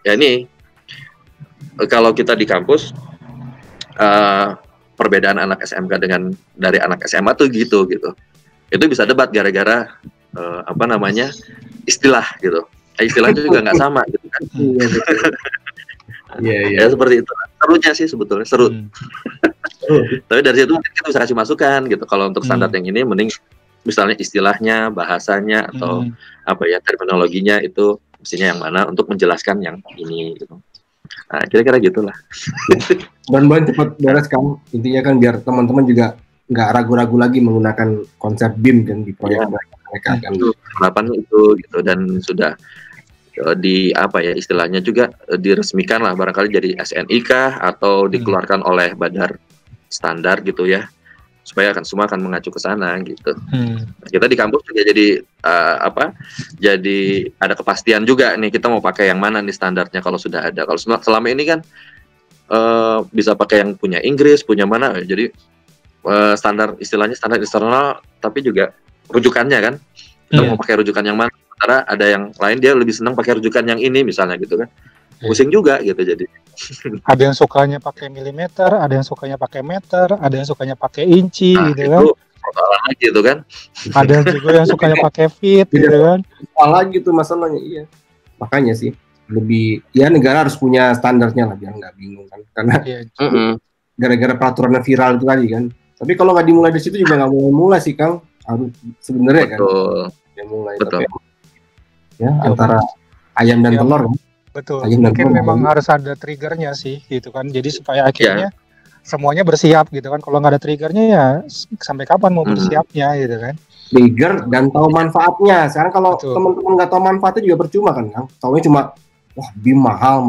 ya ini kalau kita di kampus perbedaan anak SMK dari anak SMA tuh gitu. Itu bisa debat gara-gara istilah gitu. Istilahnya juga nggak sama gitu kan. Ya seperti itu. Serunya sih sebetulnya seru. Tapi dari situ kita bisa kasih masukan gitu. Kalau untuk standar yang ini mending misalnya istilahnya, bahasanya atau terminologinya itu mestinya yang mana untuk menjelaskan yang ini gitu. Nah, kira-kira gitulah. Ban-ban cepat beres kan. Intinya kan biar teman-teman juga nggak ragu-ragu lagi menggunakan konsep BIM kan di proyek mereka kan. Harapannya itu gitu, dan sudah istilahnya juga diresmikan lah barangkali jadi SNI kah atau dikeluarkan oleh Badar standar gitu ya, supaya semua akan mengacu ke sana gitu. Kita di kampus juga jadi jadi ada kepastian juga nih, kita mau pakai yang mana nih standarnya kalau sudah ada. Kalau selama ini kan bisa pakai yang punya Inggris, punya mana, jadi istilahnya standar eksternal, tapi juga rujukannya kan kita mau pakai rujukan yang mana, Sementara ada yang lain dia lebih senang pakai rujukan yang ini misalnya gitu kan. Pusing juga gitu jadi. Ada yang sukanya pakai milimeter, ada yang sukanya pakai meter, ada yang sukanya pakai inci gitu kan. Itu persoalan lagi itu kan. Ada juga yang sukanya pakai feet gitu kan. Salah gitu masalahnya, iya. Makanya sih lebih ya negara harus punya standarnya lah biar nggak bingung kan. Karena gara-gara peraturannya viral itu tadi kan. Tapi kalau nggak dimulai dari situ juga nggak mulai sih Kang. Harus sebenarnya kan. Yang mulai. Betul. Tapi, ya antara ayam dan telur kan. Betul. Mungkin memang harus ada triggernya sih gitu kan. Jadi supaya akhirnya semuanya bersiap gitu kan. Kalau nggak ada triggernya ya sampai kapan mau bersiapnya gitu kan. Trigger dan tahu manfaatnya. Sekarang kalau teman-teman nggak tahu manfaatnya juga percuma kan. Taunya cuma wah BIM mahal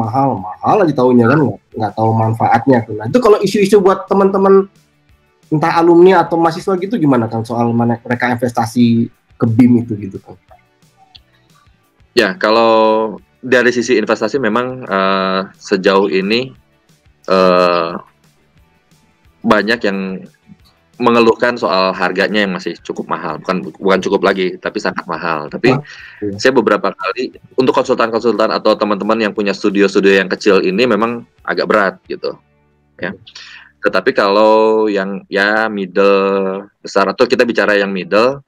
aja taunya kan, nggak tahu manfaatnya. Nah itu kalau isu-isu buat teman-teman entah alumni atau mahasiswa gitu gimana kan soal mereka investasi ke BIM itu gitu kan? Ya kalau dari sisi investasi memang sejauh ini banyak yang mengeluhkan soal harganya yang masih cukup mahal, bukan cukup lagi, tapi sangat mahal. Tapi saya beberapa kali untuk konsultan-konsultan atau teman-teman yang punya studio-studio yang kecil ini memang agak berat gitu, ya. Tetapi kalau yang ya middle besar atau kita bicara yang middle,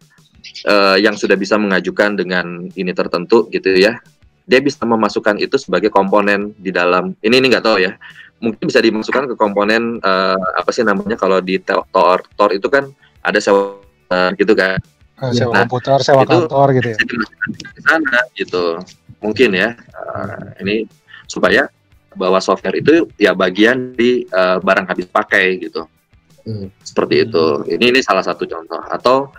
yang sudah bisa mengajukan dengan ini tertentu gitu ya, dia bisa memasukkan itu sebagai komponen di dalam ini nggak tahu ya. Mungkin bisa dimasukkan ke komponen apa sih namanya kalau di Tor itu kan ada sewa gitu kan. Sewa komputer, sewa kantor gitu ya. Di sana gitu. Mungkin ya ini supaya bahwa software itu ya bagian di barang habis pakai gitu. Seperti itu. Ini salah satu contoh. Atau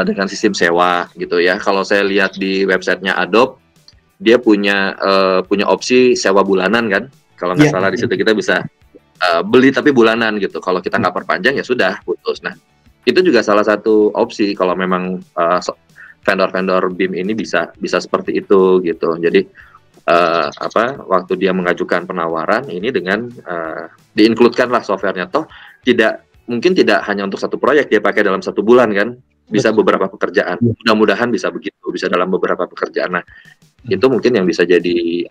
dengan sistem sewa gitu ya. Kalau saya lihat di websitenya Adobe, dia punya opsi sewa bulanan kan. Kalau nggak salah di situ kita bisa beli tapi bulanan gitu. Kalau kita nggak perpanjang ya sudah putus. Nah itu juga salah satu opsi kalau memang vendor-vendor BIM ini bisa seperti itu gitu. Jadi waktu dia mengajukan penawaran ini dengan di-include-kan lah softwarenya. Toh mungkin tidak hanya untuk satu proyek dia pakai dalam 1 bulan kan. Bisa beberapa pekerjaan. Mudah-mudahan bisa begitu. Bisa dalam beberapa pekerjaan. Nah itu mungkin yang bisa jadi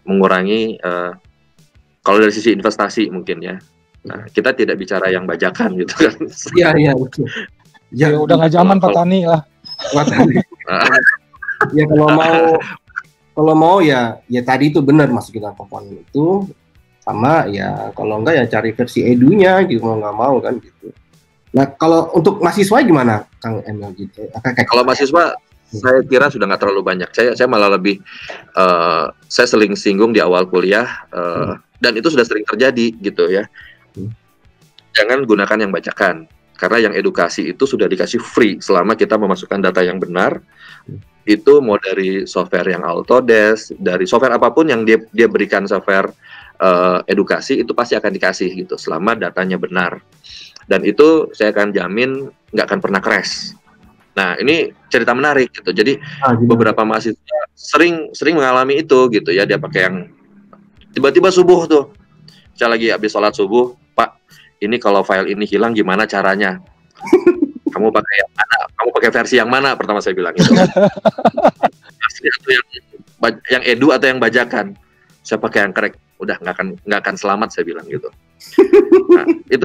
mengurangi kalau dari sisi investasi mungkin ya. Nah, kita tidak bicara yang bajakan gitu kan. Iya betul. Ya udah nggak zaman petani lah. Ya kalau mau ya tadi itu benar masukin komponen itu, sama ya kalau enggak ya cari versi edunya gitu kalau nggak mau kan gitu. Nah kalau untuk mahasiswa gimana Kang Emil gitu? Kalau mahasiswa saya kira sudah nggak terlalu banyak. Saya malah lebih saya sering singgung di awal kuliah dan itu sudah sering terjadi gitu ya. Jangan gunakan yang bajakan karena yang edukasi itu sudah dikasih free selama kita memasukkan data yang benar. Itu mau dari software yang Autodesk, dari software apapun yang dia berikan software edukasi itu pasti akan dikasih gitu selama datanya benar. Dan itu saya akan jamin nggak akan pernah crash. Nah ini cerita menarik gitu. Jadi beberapa mahasiswa sering mengalami itu gitu ya. Dia pakai yang tiba-tiba subuh tuh, saya lagi habis sholat subuh, Pak, ini kalau file ini hilang gimana caranya? Kamu pakai yang mana? Kamu pakai versi yang mana? Pertama saya bilang gitu. Asli atau yang edu atau yang bajakan? Saya pakai yang crack. Udah nggak akan selamat saya bilang gitu. Nah, itu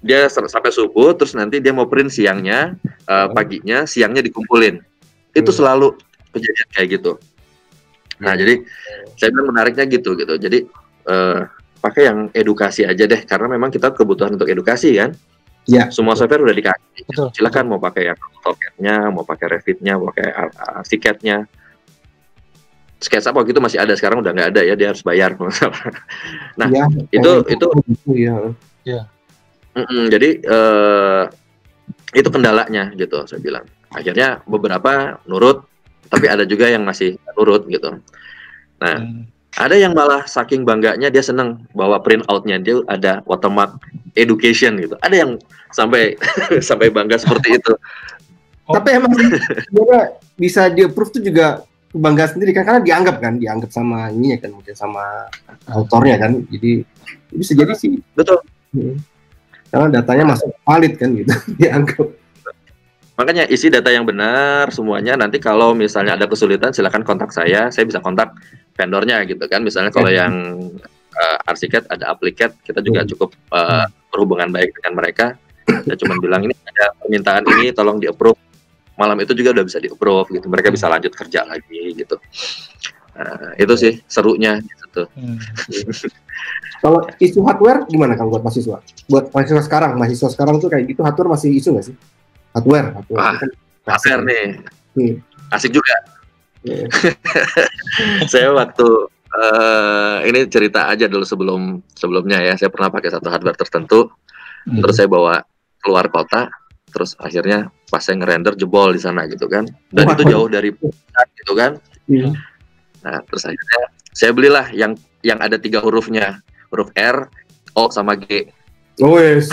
dia sampai subuh, terus nanti dia mau print siangnya, paginya, siangnya dikumpulin. Itu selalu kejadian kayak gitu. Nah, jadi saya bilang menariknya gitu. Jadi pakai yang edukasi aja deh, karena memang kita kebutuhan untuk edukasi kan. Ya. Semua software udah dikasih. Silakan mau pakai yang AutoCAD-nya, mau pakai Revit-nya, mau pakai ArchiCAD-nya. SketchUp waktu itu masih ada, sekarang udah nggak ada ya, dia harus bayar. Nah, ya, jadi itu kendalanya gitu, saya bilang. Akhirnya beberapa nurut, tapi ada juga yang masih nurut gitu. Nah, ada yang malah saking bangganya dia seneng bawa print out-nya dia ada watermark education gitu. Ada yang sampai sampai bangga seperti itu. Tapi emang bisa di-approve tuh juga bangga sendiri kan, karena dianggap sama ininya kan, mungkin sama autornya kan. Jadi bisa jadi sih. Betul. Karena datanya masuk valid kan gitu, dianggap. Makanya isi data yang benar semuanya. Nanti kalau misalnya ada kesulitan silakan kontak saya bisa kontak vendornya gitu kan. Misalnya kalau yang Arsiket ada Apliket, kita juga cukup berhubungan baik dengan mereka. Saya cuma bilang ini ada permintaan ini tolong di-approve. Malam itu juga udah bisa di-approve gitu. Mereka bisa lanjut kerja lagi gitu. Itu sih serunya gitu. Kalau isu hardware gimana Kang buat mahasiswa? Buat mahasiswa sekarang tuh kayak gitu hardware masih isu nggak sih? Hardware kan hardware nih. Asik juga. Saya waktu ini cerita aja dulu sebelumnya ya. Saya pernah pakai satu hardware tertentu, terus saya bawa keluar kota, terus akhirnya pas saya ngerender jebol di sana gitu kan. Dan itu jauh dari pusat gitu kan. Nah, terus akhirnya saya belilah yang ada 3 hurufnya, huruf R, O sama G. Oh, yes.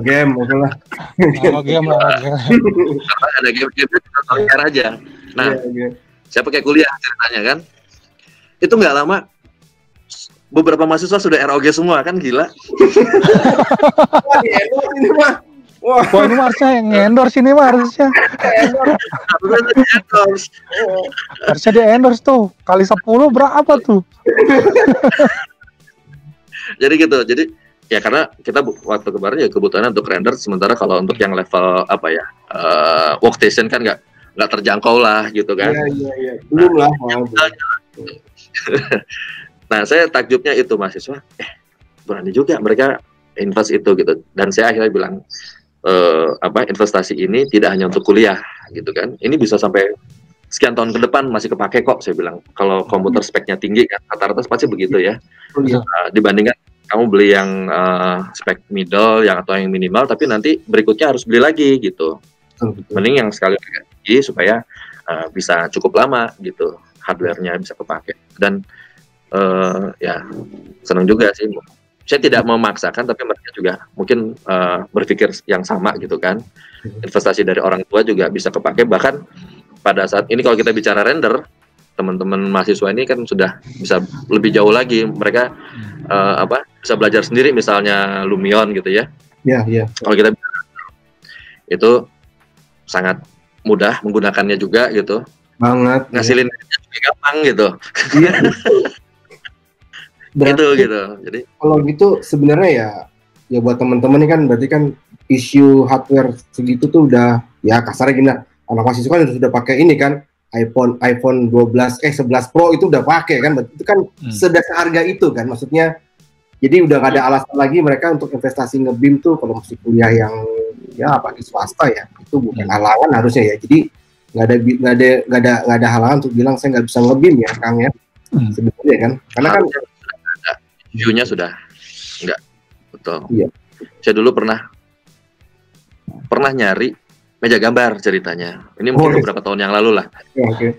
Game, oke lah. Game lah. Ada game-game R aja. Nah, saya pakai kuliah ceritanya kan. Itu nggak lama, beberapa mahasiswa sudah ROG semua kan, gila. Wah, ini harusnya yang endorse ini mah harusnya. Harusnya di endorse tuh. Kali 10 berapa tuh? Jadi gitu. Jadi ya karena kita waktu kemarin ya kebutuhannya untuk render, sementara kalau untuk yang level workstation kan nggak terjangkau lah gitu kan. Iya. Belum lah. Nah, saya takjubnya itu mahasiswa, berani juga mereka invest itu gitu. Dan saya akhirnya bilang, investasi ini tidak hanya untuk kuliah gitu kan. Ini bisa sampai sekian tahun ke depan masih kepake kok, saya bilang. Kalau komputer speknya tinggi kan, rata-rata pasti begitu ya. Dibandingkan kamu beli yang spek middle atau yang minimal, tapi nanti berikutnya harus beli lagi gitu. Mending yang sekali lagi supaya bisa cukup lama gitu, hardware-nya bisa kepake. Dan ya senang juga sih. Saya tidak memaksakan, tapi mereka juga mungkin berpikir yang sama gitu kan. Investasi dari orang tua juga bisa kepake. Bahkan pada saat ini kalau kita bicara render, teman-teman mahasiswa ini kan sudah bisa lebih jauh lagi. Mereka bisa belajar sendiri, misalnya Lumion gitu ya. Iya. Kalau kita itu sangat mudah menggunakannya juga gitu. Banget. Ngasilin juga gampang gitu. Iya. Itu gitu. Jadi kalau gitu sebenarnya ya buat teman-teman ini kan berarti kan isu hardware segitu tuh udah ya kasarnya gini, anak mahasiswa kan sudah pakai ini kan iPhone 11 Pro itu udah pakai kan, berarti itu kan sedasar harga itu kan, maksudnya jadi udah gak ada alasan lagi mereka untuk investasi nge-BIM tuh kalau masih kuliah yang ya apalagi swasta ya, itu bukan halangan harusnya ya. Jadi nggak ada halangan untuk bilang saya nggak bisa nge-BIM ya Kang ya, sebetulnya kan, karena kan view-nya sudah enggak betul. Iya. Saya dulu pernah nyari meja gambar ceritanya. Ini mungkin beberapa tahun yang lalu lah. Oke.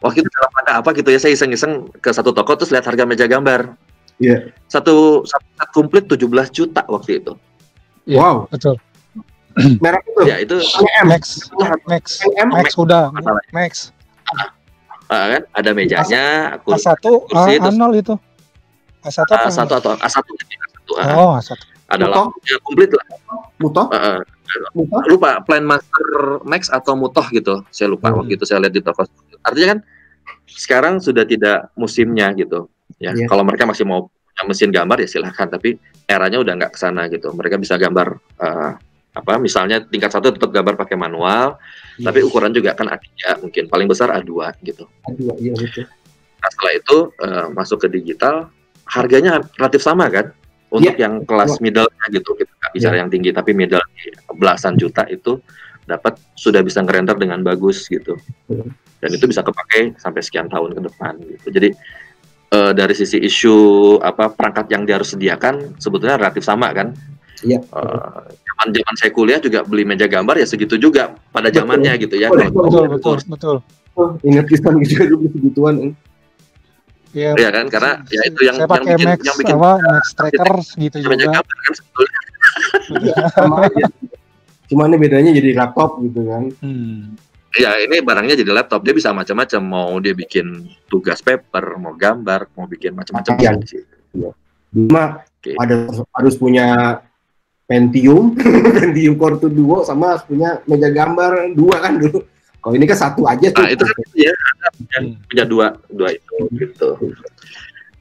Waktu itu dalam rangka apa gitu ya, saya iseng-iseng ke satu toko terus lihat harga meja gambar. Iya. Satu set komplit 17 juta waktu itu. Wow, betul. Merek itu. Ya itu Max udah. Max. Kan ada mejanya, A1 kursi A0 itu. A1 atau A1. Oh, A1. Ada lampunya komplit lah. Mutoh? Lupa, Plan Master Max atau Mutoh gitu. Saya lupa waktu itu saya lihat di toko. Artinya kan sekarang sudah tidak musimnya gitu. Ya, kalau mereka masih mau punya mesin gambar ya silahkan, tapi eranya udah nggak kesana gitu. Mereka bisa gambar misalnya tingkat 1 tetap gambar pakai manual, tapi ukuran juga kan A3 mungkin, paling besar A2 gitu. A2, iya betul. Nah, setelah itu masuk ke digital, harganya relatif sama kan, untuk yang kelas middle-nya gitu, kita nggak bicara yang tinggi, tapi middle belasan juta itu dapat sudah bisa ngerender dengan bagus gitu, dan itu bisa kepakai sampai sekian tahun ke depan gitu. Jadi dari sisi isu perangkat yang dia harus sediakan sebetulnya relatif sama kan. Iya. Zaman saya kuliah juga beli meja gambar ya segitu juga pada zamannya gitu ya. Betul. Oh, ingat kisah juga dulu segituan. Iya kan, karena ya itu yang bikin Max Tracker gitu juga. Meja gambar kan sebetulnya. Sama aja. Cuma ini bedanya jadi laptop gitu kan. Ya ini barangnya jadi laptop, dia bisa macam-macam, mau dia bikin tugas paper, mau gambar, mau bikin macam-macam di situ. Cuma harus punya Pentium, Pentium Core 2 Duo sama punya meja gambar 2 kan dulu. Kalau ini kan 1 aja tuh. Nah, itu kan ya punya dua itu gitu.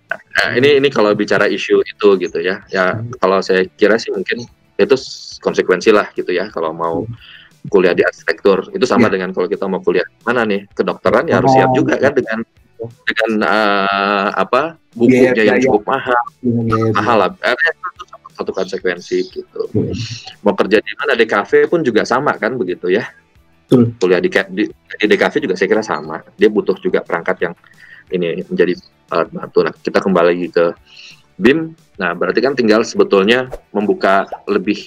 Nah, ini kalau bicara isu itu gitu ya. Ya kalau saya kira sih mungkin itu konsekuensi lah gitu ya kalau mau kuliah di arsitektur. Itu sama dengan kalau kita mau kuliah mana nih? Kedokteran ya harus siap juga kan dengan bukunya yang cukup mahal lah. Itu satu konsekuensi gitu. Mau kerja di mana, DKV pun juga sama kan begitu ya. Kuliah di DKV juga saya kira sama. Dia butuh juga perangkat yang ini menjadi alat bantu. Nah, kita kembali lagi ke BIM. Nah, berarti kan tinggal sebetulnya membuka lebih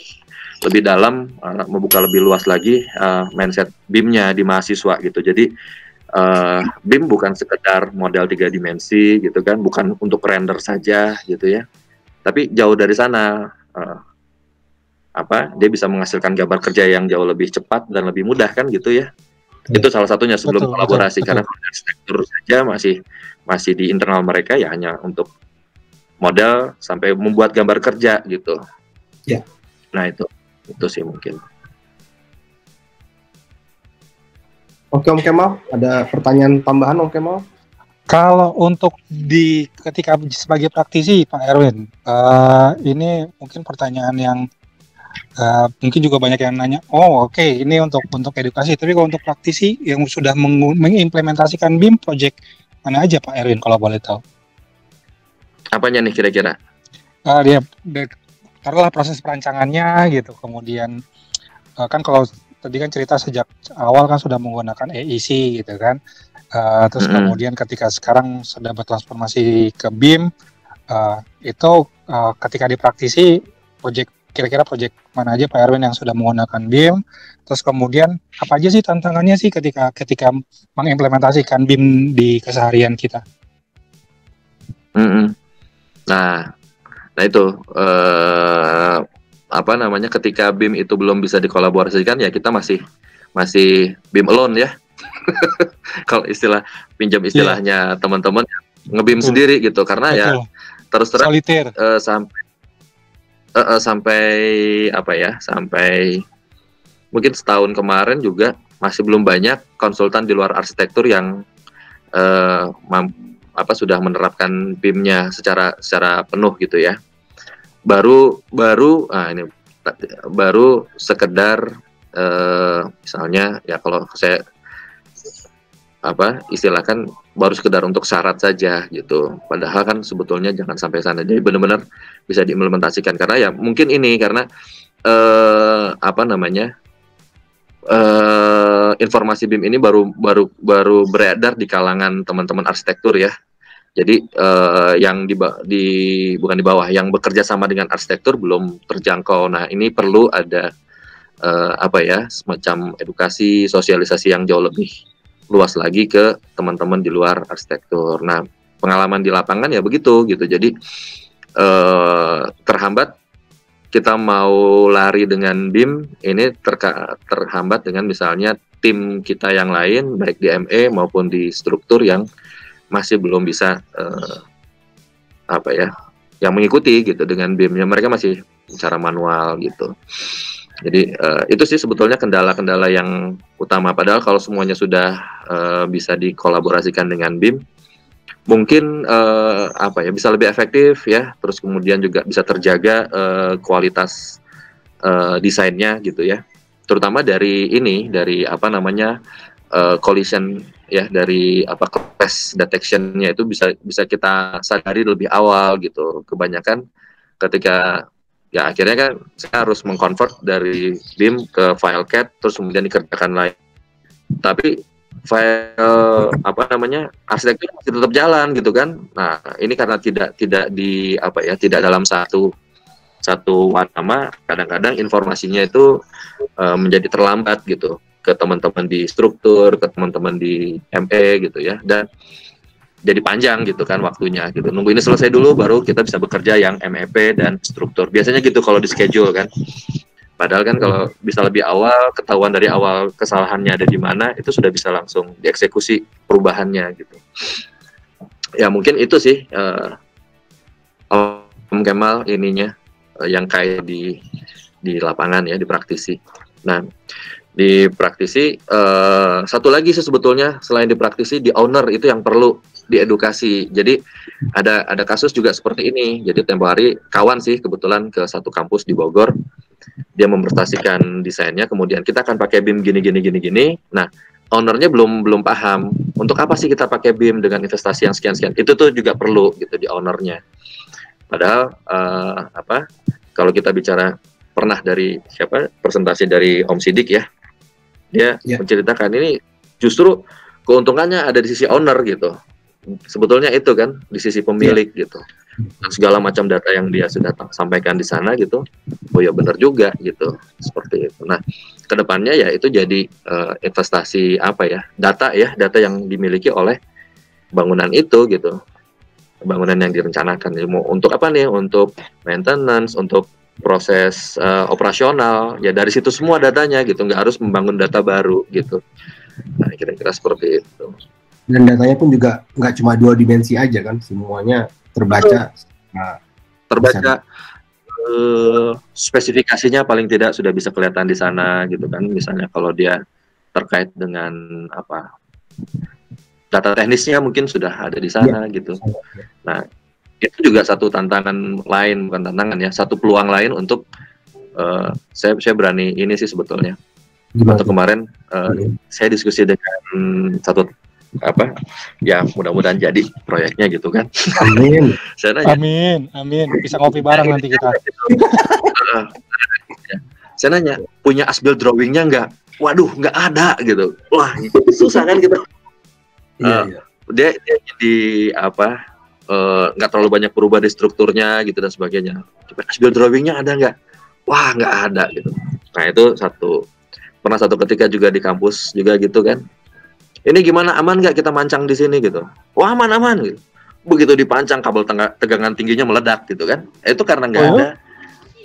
dalam, membuka lebih luas lagi mindset BIM-nya di mahasiswa gitu. Jadi BIM bukan sekedar model 3 dimensi gitu kan, bukan untuk render saja gitu ya. Tapi jauh dari sana. Dia bisa menghasilkan gambar kerja yang jauh lebih cepat dan lebih mudah kan gitu ya. Itu salah satunya sebelum kolaborasi, karena arsitektur saja masih di internal mereka ya hanya untuk model sampai membuat gambar kerja gitu. Ya. Nah itu sih mungkin. Oke Om Kemal, ada pertanyaan tambahan Om Kemal? Kalau untuk ketika sebagai praktisi Pak Erwin, ini mungkin pertanyaan yang mungkin juga banyak yang nanya, oke, ini untuk edukasi, tapi kalau untuk praktisi yang sudah mengimplementasikan BIM project mana aja Pak Erwin kalau boleh tahu? Apanya nih kira-kira? Taruhlah proses perancangannya gitu, kemudian kan kalau tadi kan cerita sejak awal kan sudah menggunakan AEC gitu kan, terus kemudian ketika sekarang sudah bertransformasi ke BIM, itu ketika di praktisi kira-kira proyek mana aja Pak Erwin yang sudah menggunakan BIM, terus kemudian apa aja sih tantangannya sih ketika mengimplementasikan BIM di keseharian kita? Nah itu ketika BIM itu belum bisa dikolaborasikan ya kita masih BIM alone ya. Kalau istilahnya teman-teman nge-BIM sendiri gitu, karena ya terus terang sampai mungkin setahun kemarin juga masih belum banyak konsultan di luar arsitektur yang sudah menerapkan BIM-nya secara penuh gitu ya. Baru sekedar misalnya ya kalau saya istilahkan baru sekedar untuk syarat saja gitu. Padahal kan sebetulnya jangan sampai sana. Jadi benar-benar bisa diimplementasikan, karena ya mungkin ini karena informasi BIM ini baru beredar di kalangan teman-teman arsitektur ya. Jadi yang bukan di bawah, yang bekerja sama dengan arsitektur belum terjangkau. Nah, ini perlu ada semacam edukasi, sosialisasi yang jauh lebih luas lagi ke teman-teman di luar arsitektur. Nah, pengalaman di lapangan ya begitu gitu. Jadi terhambat, kita mau lari dengan BIM ini terhambat dengan misalnya tim kita yang lain baik di ME maupun di struktur yang masih belum bisa yang mengikuti gitu dengan BIM-nya. Mereka masih secara manual gitu. Jadi itu sih sebetulnya kendala-kendala yang utama. Padahal kalau semuanya sudah bisa dikolaborasikan dengan BIM, mungkin bisa lebih efektif ya. Terus kemudian juga bisa terjaga kualitas desainnya gitu ya. Terutama dari collision ya, dari clash detection-nya itu bisa kita sadari lebih awal gitu. Kebanyakan ketika ya akhirnya kan saya harus mengkonvert dari BIM ke file CAD terus kemudian dikerjakan lain. Tapi file arsitektur masih tetap jalan gitu kan. Nah, ini karena tidak dalam satu warna, kadang-kadang informasinya itu menjadi terlambat gitu ke teman-teman di struktur, ke teman-teman di ME gitu ya, dan jadi panjang gitu kan waktunya gitu. Nunggu ini selesai dulu baru kita bisa bekerja yang MEP dan struktur. Biasanya gitu kalau di schedule kan. Padahal kan kalau bisa lebih awal, ketahuan dari awal kesalahannya ada di mana, itu sudah bisa langsung dieksekusi perubahannya gitu. Ya mungkin itu sih Om Kemal ininya yang kayak di di lapangan ya, di praktisi. Nah, di praktisi satu lagi sih sebetulnya selain di praktisi, di owner itu yang perlu diedukasi. Jadi ada kasus juga seperti ini. Jadi tempo hari kawan sih kebetulan ke satu kampus di Bogor, dia mempresentasikan desainnya, kemudian kita akan pakai BIM gini. Nah, ownernya belum paham untuk apa sih kita pakai BIM dengan investasi yang sekian. Itu tuh juga perlu gitu di ownernya. Padahal kalau kita bicara pernah dari presentasi dari Om Sidik ya, dia menceritakan ini justru keuntungannya ada di sisi owner gitu. Sebetulnya itu kan di sisi pemilik gitu. Dan segala macam data yang dia sudah sampaikan di sana gitu. Oh ya benar juga gitu. Seperti itu. Nah, kedepannya ya itu jadi investasi data yang dimiliki oleh bangunan itu gitu. Bangunan yang direncanakan. Untuk apa nih? Untuk maintenance, untuk proses operasional. Ya dari situ semua datanya gitu. Nggak harus membangun data baru gitu. Nah, kira-kira seperti itu. Dan datanya pun juga nggak cuma 2 dimensi aja kan, semuanya terbaca. Spesifikasinya paling tidak sudah bisa kelihatan di sana gitu kan. Misalnya kalau dia terkait dengan data teknisnya mungkin sudah ada di sana gitu. Nah, itu juga satu tantangan lain, bukan tantangan ya, satu peluang lain untuk saya berani ini sih sebetulnya. Waktu kemarin saya diskusi dengan satu ya mudah-mudahan jadi proyeknya gitu kan. Amin. Amin. Bisa ngopi bareng nanti kita. Saya nanya, punya as-built drawingnya nggak? Waduh, nggak ada gitu. Wah, susah kan gitu. Dia jadi nggak terlalu banyak perubahan di strukturnya gitu dan sebagainya. Coba as-built drawingnya ada nggak? Wah, nggak ada gitu. Nah, itu pernah satu ketika juga di kampus juga gitu kan. Ini gimana, aman nggak kita mancang di sini gitu? Wah, aman gitu. Begitu dipancang, kabel tegangan tingginya meledak gitu kan. Itu karena nggak ada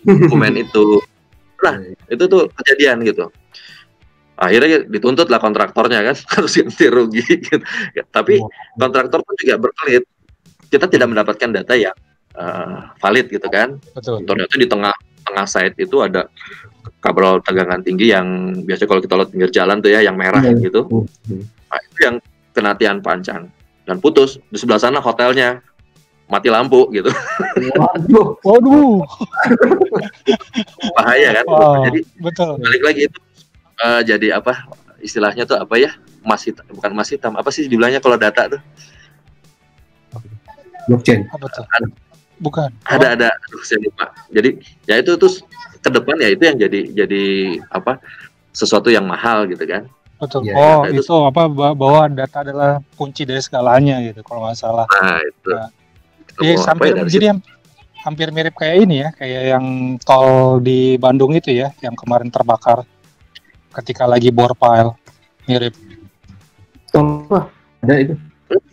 dokumen itu. Nah, itu tuh kejadian gitu. Akhirnya dituntut lah kontraktornya kan, harus ganti rugi gitu. Tapi kontraktor pun juga berkelit. Kita tidak mendapatkan data yang valid gitu kan. Betul. Ternyata di tengah site itu ada kabel tegangan tinggi yang biasa kalau kita lihat pinggir jalan tuh ya, yang merah gitu. Nah, itu yang kena tiang pancang dan putus. Di sebelah sana hotelnya mati lampu gitu. Waduh. Bahaya kan. Jadi betul. balik lagi itu jadi istilahnya tuh bukan emas hitam, apa sih dibilangnya kalau data tuh? Blockchain. Apa tuh? Bukan. Ada saya lupa. Jadi ya itu tuh ke depan ya itu yang jadi sesuatu yang mahal gitu kan. Betul. Ya, itu bahwa data adalah kunci dari segalanya gitu kalau nggak salah. Nah, itu. Jadi hampir mirip kayak ini ya, kayak yang tol di Bandung itu ya, yang kemarin terbakar ketika lagi bor pile, mirip. Tol apa? Ada itu?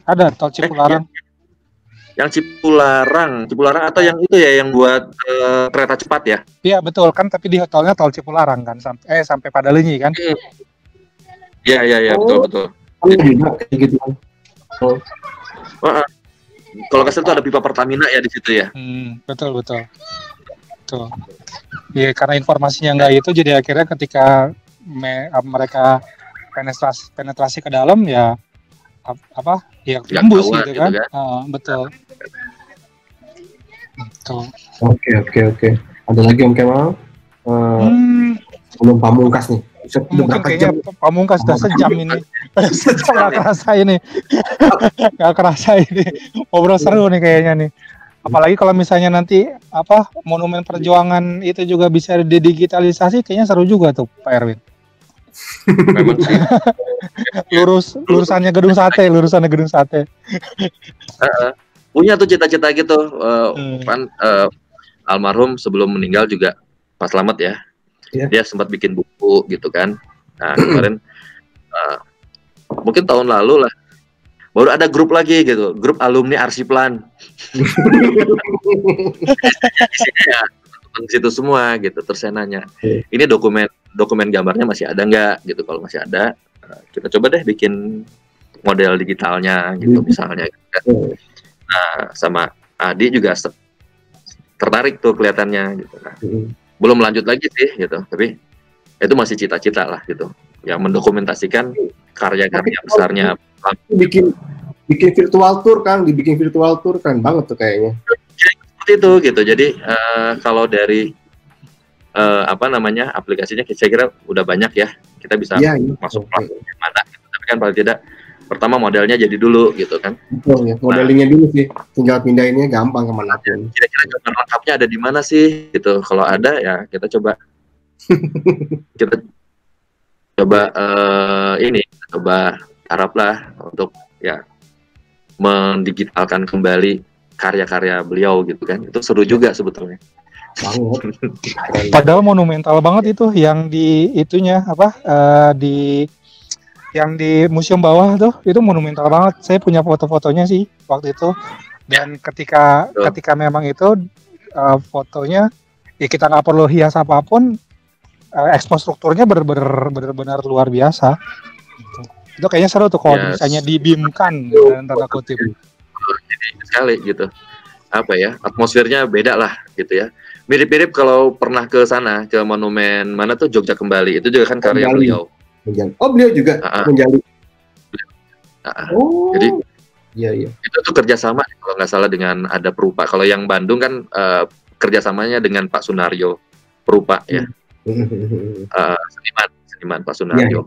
Ada tol Cipularang. Yang Cipularang atau yang itu ya yang buat kereta cepat ya? Iya betul kan, tapi di tolnya tol Cipularang kan sampai Padalenyi kan? Iya betul. Gitu. Kalau kesel tuh ada pipa Pertamina ya di situ ya. Betul. Iya karena informasinya nggak itu, jadi akhirnya ketika mereka penetrasi ke dalam ya tembus gitu kan. Betul. Oke. Ada lagi Om Kemal? Belum Pamungkas nih. Mungkin kayaknya Pamungkas sudah sejam ini. Sejam nggak kerasa ini. Ngobrol seru nih kayaknya nih. Apalagi kalau misalnya nanti Monumen Perjuangan itu juga bisa didigitalisasi, kayaknya seru juga tuh Pak Erwin. Memang sih. Lurusannya gedung sate. Punya tuh cita-cita gitu. Kan almarhum sebelum meninggal juga Pak Slamet ya. Dia sempat bikin buku gitu kan. Nah kemarin mungkin tahun lalu lah baru ada grup lagi gitu, grup alumni Arsiplan. Isinya ya di situ semua gitu. Terus saya nanya, ini dokumen gambarnya masih ada nggak gitu? Kalau masih ada, kita coba deh bikin model digitalnya gitu misalnya. Gitu. Nah sama Adi juga tertarik tuh kelihatannya gitu. Nah, belum lanjut lagi sih gitu, tapi itu masih cita-cita lah gitu, yang mendokumentasikan karya-karya besarnya. Bikin virtual tour kan, dibikin virtual tour kan banget tuh kayaknya. Seperti itu gitu. Jadi kalau dari apa namanya aplikasinya, saya kira udah banyak ya, kita bisa masuk platform mana gitu. Tapi kan paling tidak pertama modelnya jadi dulu gitu kan. Betul ya, modelingnya dulu sih, tinggal pindahinnya gampang kemanapun. Kira-kira gambar lengkapnya ada di mana sih gitu, kalau ada ya kita coba ini coba haraplah untuk ya mendigitalkan kembali karya-karya beliau gitu kan, itu seru juga sebetulnya. Padahal monumental banget itu yang di itunya apa yang di museum bawah tuh, itu monumental banget. Saya punya foto-fotonya sih waktu itu. Dan ketika memang itu fotonya ya kita nggak perlu hias apapun, ekspos strukturnya benar-benar luar biasa. Itu kayaknya seru tuh kalau misalnya dibimkan dalam tanda kutip. Jadi sekali gitu. Apa ya, atmosfernya beda lah gitu ya. Mirip-mirip kalau pernah ke sana, ke monumen mana tuh, Jogja Kembali, itu juga kan karya beliau. Oh, beliau juga Menjali. Jadi itu tuh kerjasama kalau nggak salah dengan ada Perupa. Kalau yang Bandung kan kerjasamanya dengan Pak Sunaryo Perupa ya. Seniman Pak Sunaryo.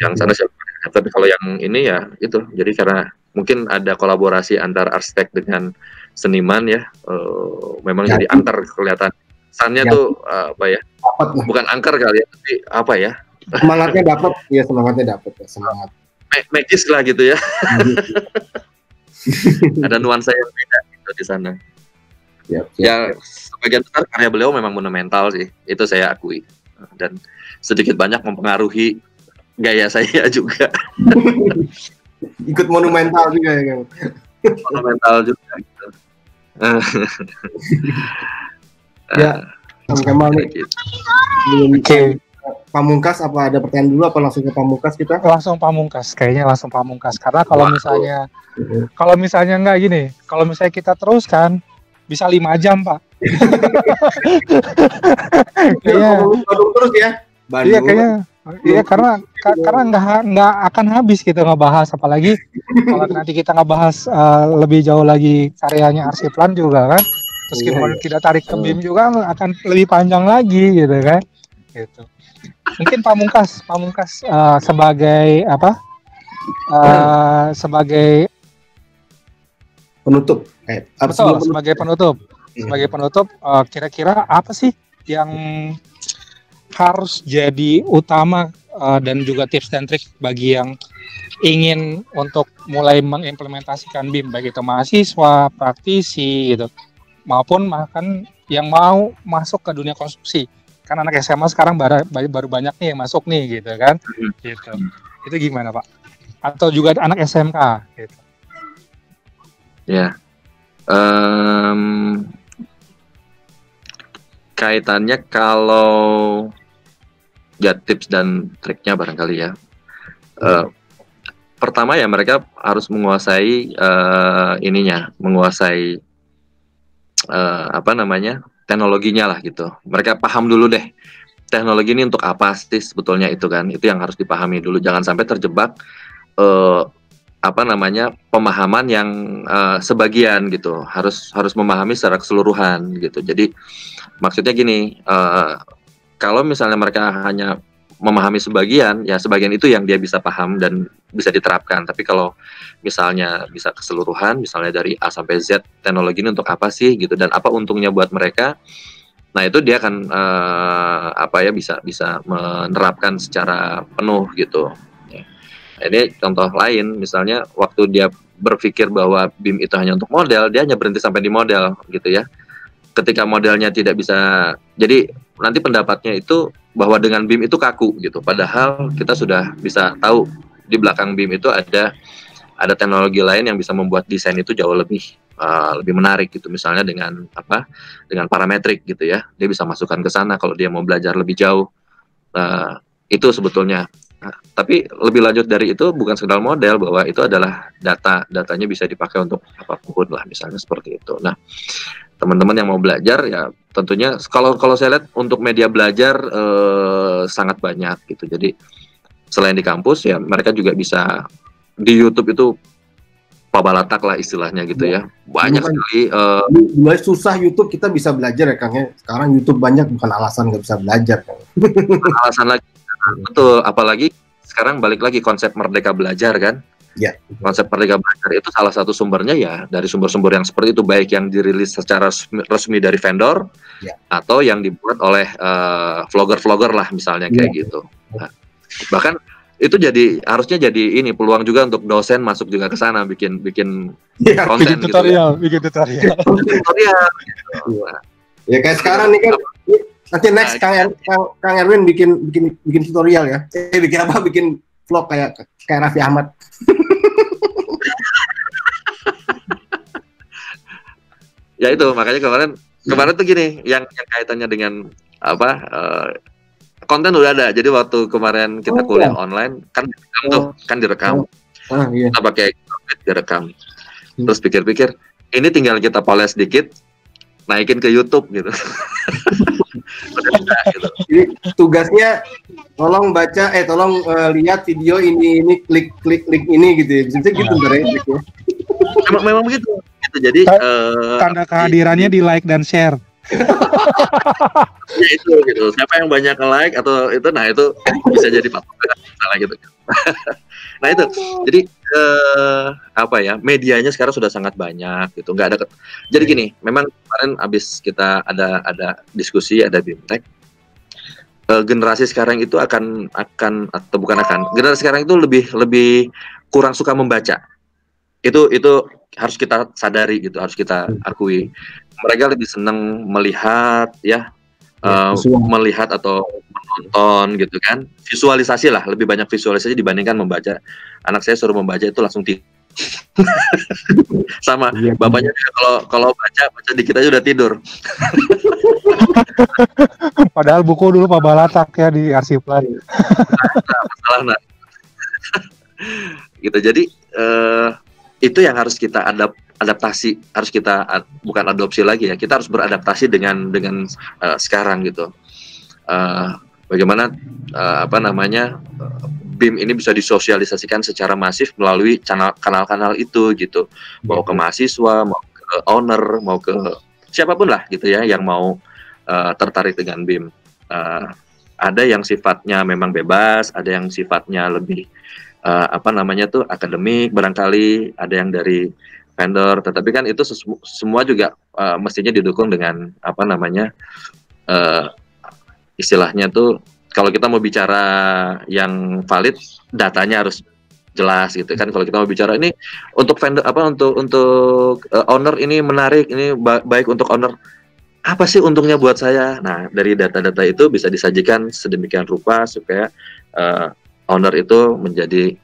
Yang sana siapa? Tapi kalau yang ini ya itu, jadi karena mungkin ada kolaborasi antar arsitek dengan seniman ya, memang jadi angker kelihatan. Kesannya tuh apa ya? Bukan angker kali ya, tapi apa ya? Semangatnya dapat, ya semangatnya dapat ya, semangat. Magis lah gitu ya. Ada nuansa yang beda gitu di sana. Ya sebagian besar karya beliau memang monumental sih, itu saya akui. Dan sedikit banyak mempengaruhi gaya saya juga. Ikut monumental juga ya kan? Monumental juga gitu. Ya, Kemal nih. Pamungkas, apa ada pertanyaan dulu apa langsung ke Pamungkas kita? Langsung Pamungkas, kayaknya langsung Pamungkas. Karena kalau misalnya nggak gini, kalau misalnya kita teruskan bisa 5 jam, Pak. Kayaknya terus ya. Iya kayaknya. Iya karena nggak akan habis gitu ngebahas, apalagi kalau nanti kita ngebahas lebih jauh lagi karyanya Arsiplan juga kan. Terus kita tarik ke BIM juga akan lebih panjang lagi gitu kan. Gitu. Mungkin Pamungkas sebagai apa? Sebagai penutup. Sebagai penutup. Sebagai penutup, kira-kira apa sih yang harus jadi utama dan juga tips dan trik bagi yang ingin untuk mulai mengimplementasikan BIM, baik itu mahasiswa, praktisi gitu, maupun yang mau masuk ke dunia konstruksi. Kan anak SMA sekarang baru banyak nih yang masuk nih gitu kan. Gitu. Itu gimana, Pak? Atau juga anak SMK gitu. Ya. Kaitannya kalau ya tips dan triknya barangkali ya. Pertama ya mereka harus menguasai menguasai teknologinya lah gitu. Mereka paham dulu deh teknologi ini untuk apa sih sebetulnya, itu kan. Itu yang harus dipahami dulu. Jangan sampai terjebak pemahaman yang sebagian gitu. Harus memahami secara keseluruhan gitu. Jadi maksudnya gini, kalau misalnya mereka hanya memahami sebagian, ya sebagian itu yang dia bisa paham dan bisa diterapkan. Tapi kalau misalnya bisa keseluruhan, misalnya dari A sampai Z, teknologi ini untuk apa sih gitu, dan apa untungnya buat mereka, nah itu dia akan bisa menerapkan secara penuh gitu. Ini contoh lain, misalnya waktu dia berpikir bahwa BIM itu hanya untuk model, dia hanya berhenti sampai di model gitu ya. Ketika modelnya tidak bisa, jadi nanti pendapatnya itu bahwa dengan BIM itu kaku gitu. Padahal kita sudah bisa tahu di belakang BIM itu ada teknologi lain yang bisa membuat desain itu jauh lebih menarik gitu. Misalnya dengan parametrik gitu ya. Dia bisa masukkan ke sana kalau dia mau belajar lebih jauh. Itu sebetulnya. Tapi lebih lanjut dari itu bukan sekedar model, bahwa itu adalah datanya bisa dipakai untuk apapun lah, misalnya seperti itu. Nah, teman-teman yang mau belajar ya tentunya kalau saya lihat untuk media belajar sangat banyak gitu. Jadi selain di kampus ya mereka juga bisa di YouTube itu pabalatak lah istilahnya gitu ya. Banyak sekali. Mulai susah YouTube kita bisa belajar ya Kang ya. Sekarang YouTube banyak bukan alasan nggak bisa belajar. Bukan alasan lagi. Betul. Apalagi sekarang balik lagi konsep merdeka belajar kan. Ya. Konsep merdeka belajar itu salah satu sumbernya ya dari sumber-sumber yang seperti itu, baik yang dirilis secara resmi dari vendor atau yang dibuat oleh vlogger-vlogger lah misalnya kayak gitu. Nah, bahkan itu harusnya jadi ini peluang juga untuk dosen masuk juga ke sana bikin konten bikin tutorial, gitu. bikin tutorial. Gitu. Ya kayak sekarang nih kan nanti next Kang Erwin bikin tutorial ya. Bikin vlog kayak Raffi Ahmad. Ya itu makanya kemarin tuh gini yang kaitannya dengan apa konten udah ada. Jadi waktu kemarin kita kuliah online kan direkam. Iya. Kita pakai direkam. Terus pikir-pikir ini tinggal kita poles dikit, naikin ke YouTube gitu. Gitu. Jadi tugasnya tolong lihat video ini klik ini gitu ya. Bisa gitu berarti ya. Memang begitu. Jadi tanda kehadirannya di like dan share. Ya itu gitu. Siapa yang banyak like atau itu, nah itu bisa jadi patokan misalnya gitu. Nah itu. Jadi apa ya? Medianya sekarang sudah sangat banyak gitu. Nggak ada. Jadi gini, memang kemarin abis kita ada diskusi, ada BIMTEK. Generasi sekarang itu generasi sekarang itu lebih kurang suka membaca. Itu harus kita sadari gitu, harus kita akui. Mereka lebih senang melihat ya, melihat atau menonton gitu kan. Visualisasi lah, lebih banyak visualisasi dibandingkan membaca. Anak saya suruh membaca itu langsung tidur. Sama bapaknya kalau baca dikit aja udah tidur. Padahal buku dulu pabalatak ya di arsiplan. Masalah gitu. Jadi itu yang harus kita adaptasi, harus kita bukan adopsi lagi ya, kita harus beradaptasi dengan sekarang gitu. Bagaimana BIM ini bisa disosialisasikan secara masif melalui kanal-kanal itu gitu, mau ke mahasiswa, mau ke owner, mau ke siapapun lah gitu ya yang mau tertarik dengan BIM. Ada yang sifatnya memang bebas, ada yang sifatnya lebih akademik barangkali, ada yang dari vendor, tetapi kan itu semua juga mestinya didukung dengan istilahnya tuh kalau kita mau bicara yang valid, datanya harus jelas gitu kan. Kalau kita mau bicara ini untuk vendor untuk owner ini menarik, ini baik untuk owner, apa sih untungnya buat saya? Nah, dari data-data itu bisa disajikan sedemikian rupa supaya owner itu menjadi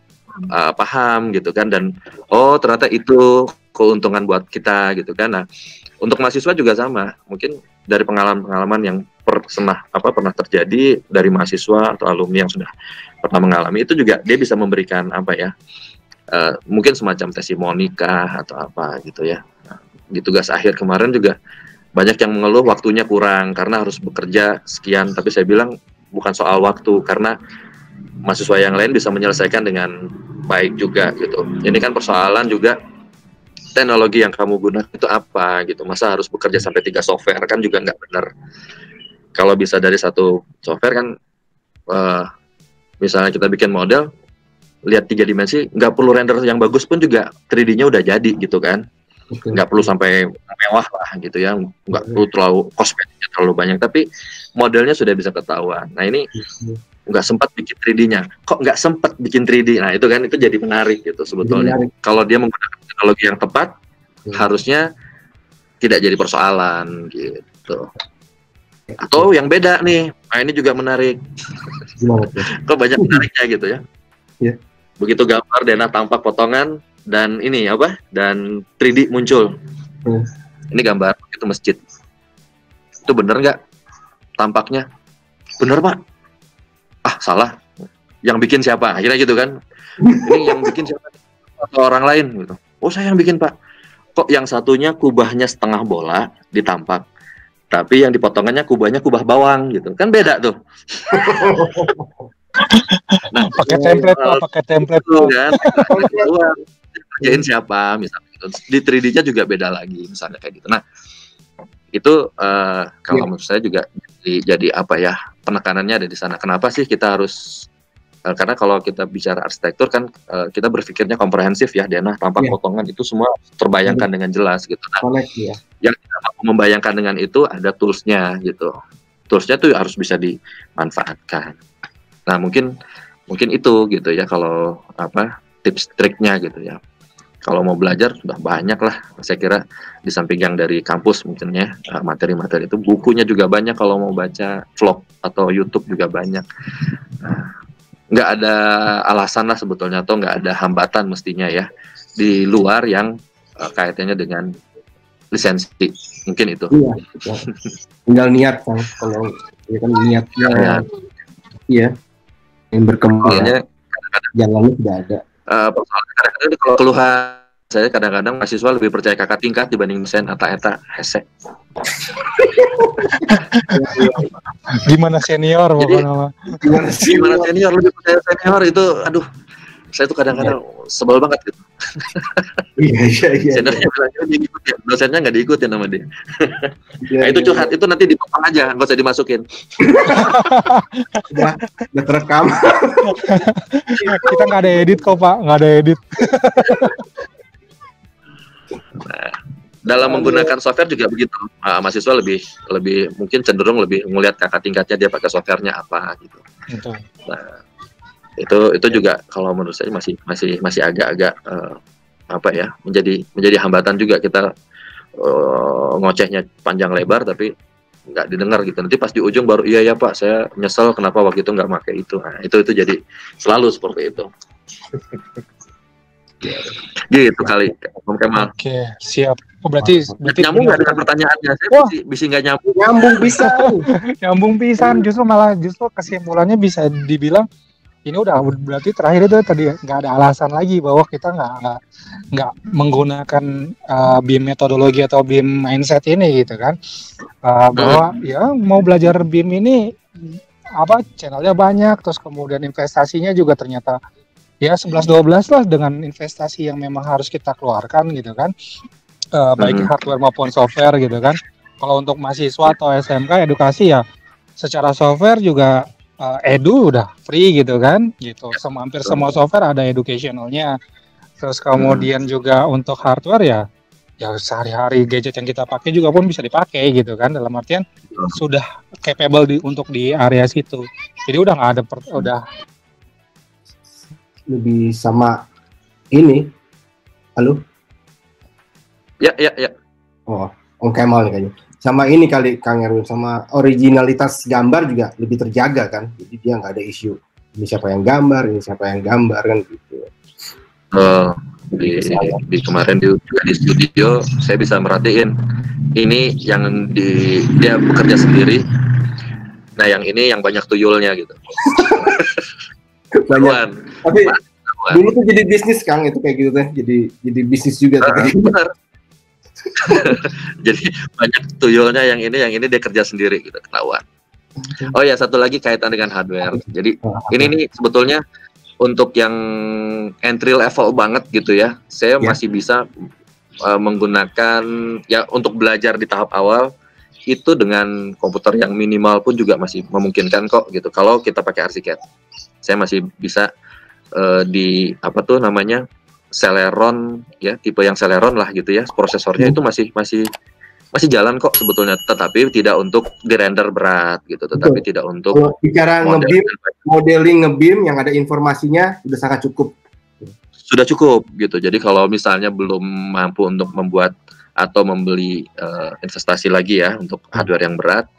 paham gitu kan, dan ternyata itu keuntungan buat kita gitu kan. Nah, untuk mahasiswa juga sama, mungkin dari pengalaman yang pernah terjadi dari mahasiswa atau alumni yang sudah pernah mengalami itu juga dia bisa memberikan mungkin semacam testimoni kah atau apa gitu ya. Nah, di tugas akhir kemarin juga banyak yang mengeluh waktunya kurang karena harus bekerja sekian, tapi saya bilang bukan soal waktu, karena mahasiswa yang lain bisa menyelesaikan dengan baik juga gitu. Ini kan persoalan juga teknologi yang kamu gunakan itu apa gitu. Masa harus bekerja sampai 3 software kan juga nggak benar. Kalau bisa dari satu software kan, misalnya kita bikin model, lihat 3 dimensi, nggak perlu render yang bagus pun juga 3D-nya udah jadi gitu kan. Nggak perlu sampai mewah lah gitu ya, nggak perlu terlalu kosmetiknya terlalu banyak, tapi modelnya sudah bisa ketahuan. Nah ini nggak sempat bikin 3D-nya, kok nggak sempat bikin 3D, nah itu kan itu jadi menarik gitu sebetulnya. Kalau dia menggunakan teknologi yang tepat, harusnya tidak jadi persoalan gitu. Atau yang beda nih, nah ini juga menarik. Kok banyak menariknya gitu ya. Begitu gambar denah tampak potongan dan ini dan 3D muncul. Ini gambar itu masjid. Itu bener nggak tampaknya? Bener Pak. Ah salah. Yang bikin siapa? Akhirnya gitu kan. Ini yang bikin siapa? Atau orang lain gitu. Oh saya yang bikin Pak. kok yang satunya kubahnya setengah bola ditampak, tapi yang dipotongannya kubahnya kubah bawang gitu, kan beda tuh. Nah, pakai template Pak, pakai template kan, kerjain siapa misalnya gitu. Di 3D-nya juga beda lagi misalnya kayak gitu. Nah, itu kalau menurut saya juga jadi apa ya, penekanannya ada di sana. Kenapa sih kita harus karena kalau kita bicara arsitektur kan kita berpikirnya komprehensif ya, Dena, tanpa potongan itu semua terbayangkan dengan jelas gitu. Nah, yang kita mampu membayangkan dengan itu ada tools-nya gitu. Tools-nya tuh harus bisa dimanfaatkan. Nah, mungkin itu gitu ya, kalau apa tips triknya gitu ya. Kalau mau belajar sudah banyak lah, saya kira di samping yang dari kampus mungkin ya, materi-materi itu, bukunya juga banyak kalau mau baca, vlog atau YouTube juga banyak. Nggak ada alasan lah sebetulnya, atau nggak ada hambatan mestinya ya di luar yang kaitannya dengan lisensi, mungkin itu. Iya, tinggal niat kan, kalau ya kan niatnya, iya, yang berkembang, jalannya tidak ada. Kadang-kadang kalau keluhan saya, kadang-kadang mahasiswa lebih percaya kakak tingkat dibanding dosen eta hese. Gimana senior pokoknya. Gimana senior, lebih percaya senior itu, aduh, saya tuh kadang-kadang sebel banget gitu. Iya. Seniornya bilang diikutin, dosennya nggak diikutin sama dia. Nah, itu curhat, itu nanti dipotong aja, nggak usah dimasukin. Udah terekam. Kita nggak ada edit kok Pak, nggak ada edit. Nah, dalam menggunakan software juga begitu. Mahasiswa lebih mungkin cenderung lebih melihat kakak tingkatnya dia pakai softwarenya apa gitu. Betul. Nah, itu juga kalau menurut saya masih agak-agak apa ya, menjadi hambatan juga. Kita ngocehnya panjang lebar tapi nggak didengar gitu. Nanti pas di ujung baru iya Pak, saya nyesel kenapa waktu itu nggak pakai itu. Nah, itu jadi selalu seperti itu. Gitu kali, Om Kemal. Oke, siap. Oh, berarti nyambung nggak dengan pertanyaannya? Saya bisa nggak nyambung? Nyambung bisa. Nyambung pisan. Justru kesimpulannya bisa dibilang ini udah berarti terakhir itu tadi nggak ada alasan lagi bahwa kita nggak menggunakan BIM metodologi atau BIM mindset ini gitu kan. Bahwa ya mau belajar BIM ini apa channelnya banyak, terus kemudian investasinya juga ternyata ya 11-12 lah dengan investasi yang memang harus kita keluarkan gitu kan, baik hardware maupun software gitu kan. Kalau untuk mahasiswa atau SMK edukasi ya secara software juga edu udah free gitu kan, gitu. Hampir semua software ada educationalnya. Terus kemudian juga untuk hardware ya sehari-hari gadget yang kita pakai juga pun bisa dipakai gitu kan, dalam artian sudah capable untuk di area situ. Jadi udah nggak ada udah lebih sama ini. Halo? Ya. Oh, Om Kemal nih kayaknya. Sama ini kali Kang Erwin, sama originalitas gambar juga lebih terjaga kan. Jadi dia nggak ada isu ini siapa yang gambar kan gitu. Di kemarin juga di studio saya bisa merhatiin ini yang dia bekerja sendiri. Nah, yang ini yang banyak tuyulnya gitu. Banyak. Tapi dulu tuh jadi bisnis Kang, itu kayak gitu teh. Jadi bisnis juga benar. Jadi banyak tuyulnya, yang ini dia kerja sendiri gitu, ketahuan. Oh ya, satu lagi kaitan dengan hardware. Jadi ini nih sebetulnya untuk yang entry level banget gitu ya. Saya masih bisa menggunakan ya untuk belajar di tahap awal itu dengan komputer yang minimal pun juga masih memungkinkan kok gitu. Kalau kita pakai ArchiCAD, saya masih bisa di apa tuh namanya Celeron ya, tipe yang Celeron lah gitu ya. Prosesornya itu masih jalan kok sebetulnya, tetapi tidak untuk di render berat gitu, tetapi tidak untuk kalau bicara modeling nge-BIM yang ada informasinya sudah sangat cukup. Sudah cukup gitu. Jadi kalau misalnya belum mampu untuk membuat atau membeli investasi lagi ya untuk hardware yang berat,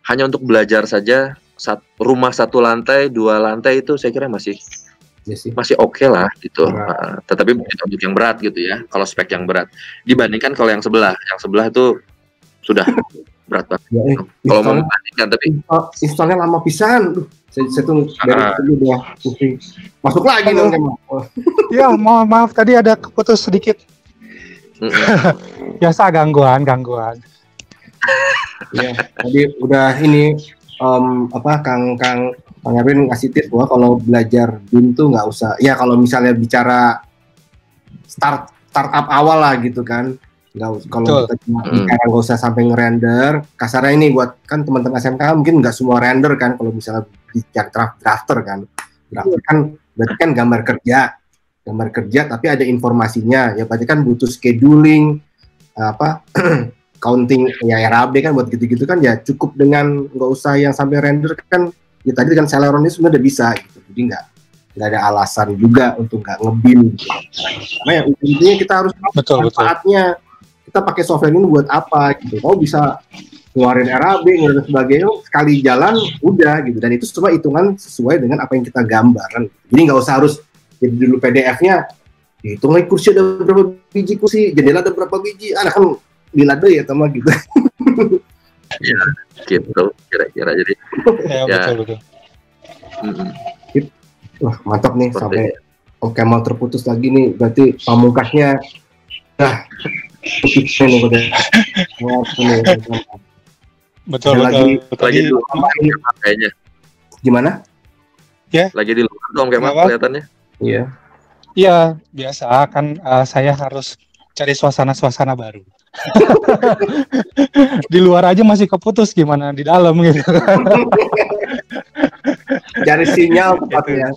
hanya untuk belajar saja rumah 1 lantai 2 lantai itu saya kira masih oke lah gitu. Tetapi untuk yang berat gitu ya, kalau spek yang berat dibandingkan kalau yang sebelah itu sudah berat banget. Kalau mau membandingkan, tapi installnya lama pisan. Saya tuh dari dulu udah masuk lagi dong. Ya maaf tadi ada putus sedikit. Biasa gangguan. Ya, tadi udah ini Kang Erwin ngasih tips bahwa kalau belajar BIM tuh nggak usah. Ya kalau misalnya bicara startup awal lah gitu kan. Kalau kita bicara nggak usah sampai ngerender. Kasarnya ini buat kan teman-teman SMK mungkin nggak semua render kan kalau misalnya bicara drafter kan. Drafter kan berarti kan gambar kerja tapi ada informasinya. Ya berarti kan butuh scheduling counting ya RAB kan buat gitu-gitu kan ya cukup dengan nggak usah yang sampai render kan ya tadi kan Celeron ini sebenarnya udah bisa gitu. Jadi nggak ada alasan juga untuk nggak nge-BIM gitu. Karena ya intinya kita harus tahu manfaatnya kita pakai software ini buat apa gitu. Kalau bisa keluarin RAB dan sebagainya sekali jalan udah gitu dan itu cuma hitungan sesuai dengan apa yang kita gambar kan. Jadi nggak usah harus jadi dulu PDF-nya dihitung lagi kursi ada berapa biji kursi, jendela ada berapa biji, kan bila deh ya teman gitu. Ya, gitu kira-kira jadi. Ya. Betul. Wah mantap nih sampai oke mau terputus lagi nih berarti pamungkasnya putusnya nih udah. Betul. Lagi di luar kayaknya. Gimana? Ya. Lagi di luar dong kayak kelihatannya. Iya. Iya biasa kan saya harus cari suasana baru. Di luar aja masih keputus gimana di dalam gitu. Cari sinyal tepatnya.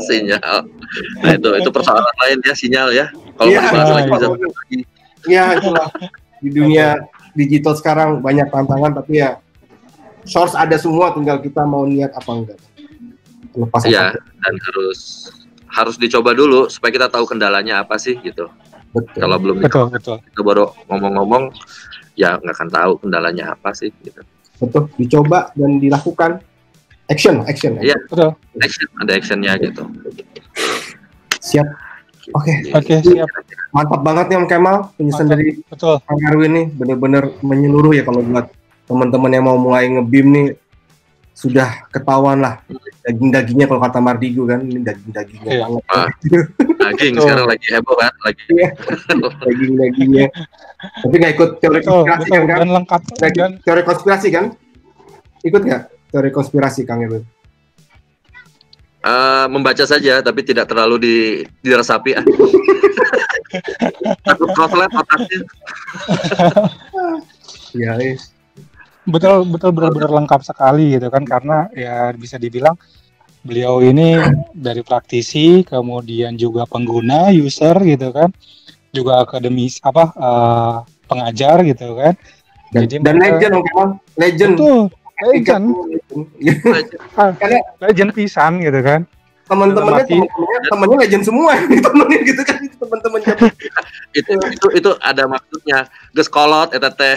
Sinyal. Nah itu persoalan lain ya sinyal ya. Kalau dibahas lagi bisa lagi. Ya itulah di dunia digital sekarang banyak tantangan tapi ya source ada semua tinggal kita mau niat apa enggak. Lepas ya dan harus dicoba dulu supaya kita tahu kendalanya apa sih gitu. Betul. Kalau belum betul. Kita baru ngomong-ngomong ya nggak akan tahu kendalanya apa sih gitu. Betul, dicoba dan dilakukan. Action. Iya, betul. Ada actionnya gitu. Siap. Oke, siap. Mantap banget nih Om Kemal penjelasan dari Kang Erwin nih benar-benar menyeluruh ya kalau buat teman-teman yang mau mulai nge-BIM nih sudah ketahuan lah daging-dagingnya kalau kata Mardigu kan ini daging-dagingnya banget. Daging sekarang lagi heboh kan lagi. Daging-dagingnya. Tapi nggak ikut teori konspirasi kan? Dan lengkap. Teori konspirasi kan? Ikut nggak teori konspirasi Kang Erwin? Membaca saja tapi tidak terlalu diresapi. Takut koslet otaknya. Ya, betul benar-benar lengkap sekali gitu kan karena ya bisa dibilang beliau ini dari praktisi kemudian juga pengguna user gitu kan juga akademis pengajar gitu kan dan legend legend pisan gitu kan temennya legend semua temennya gitu kan teman-teman itu ada maksudnya geus kolot eta teh.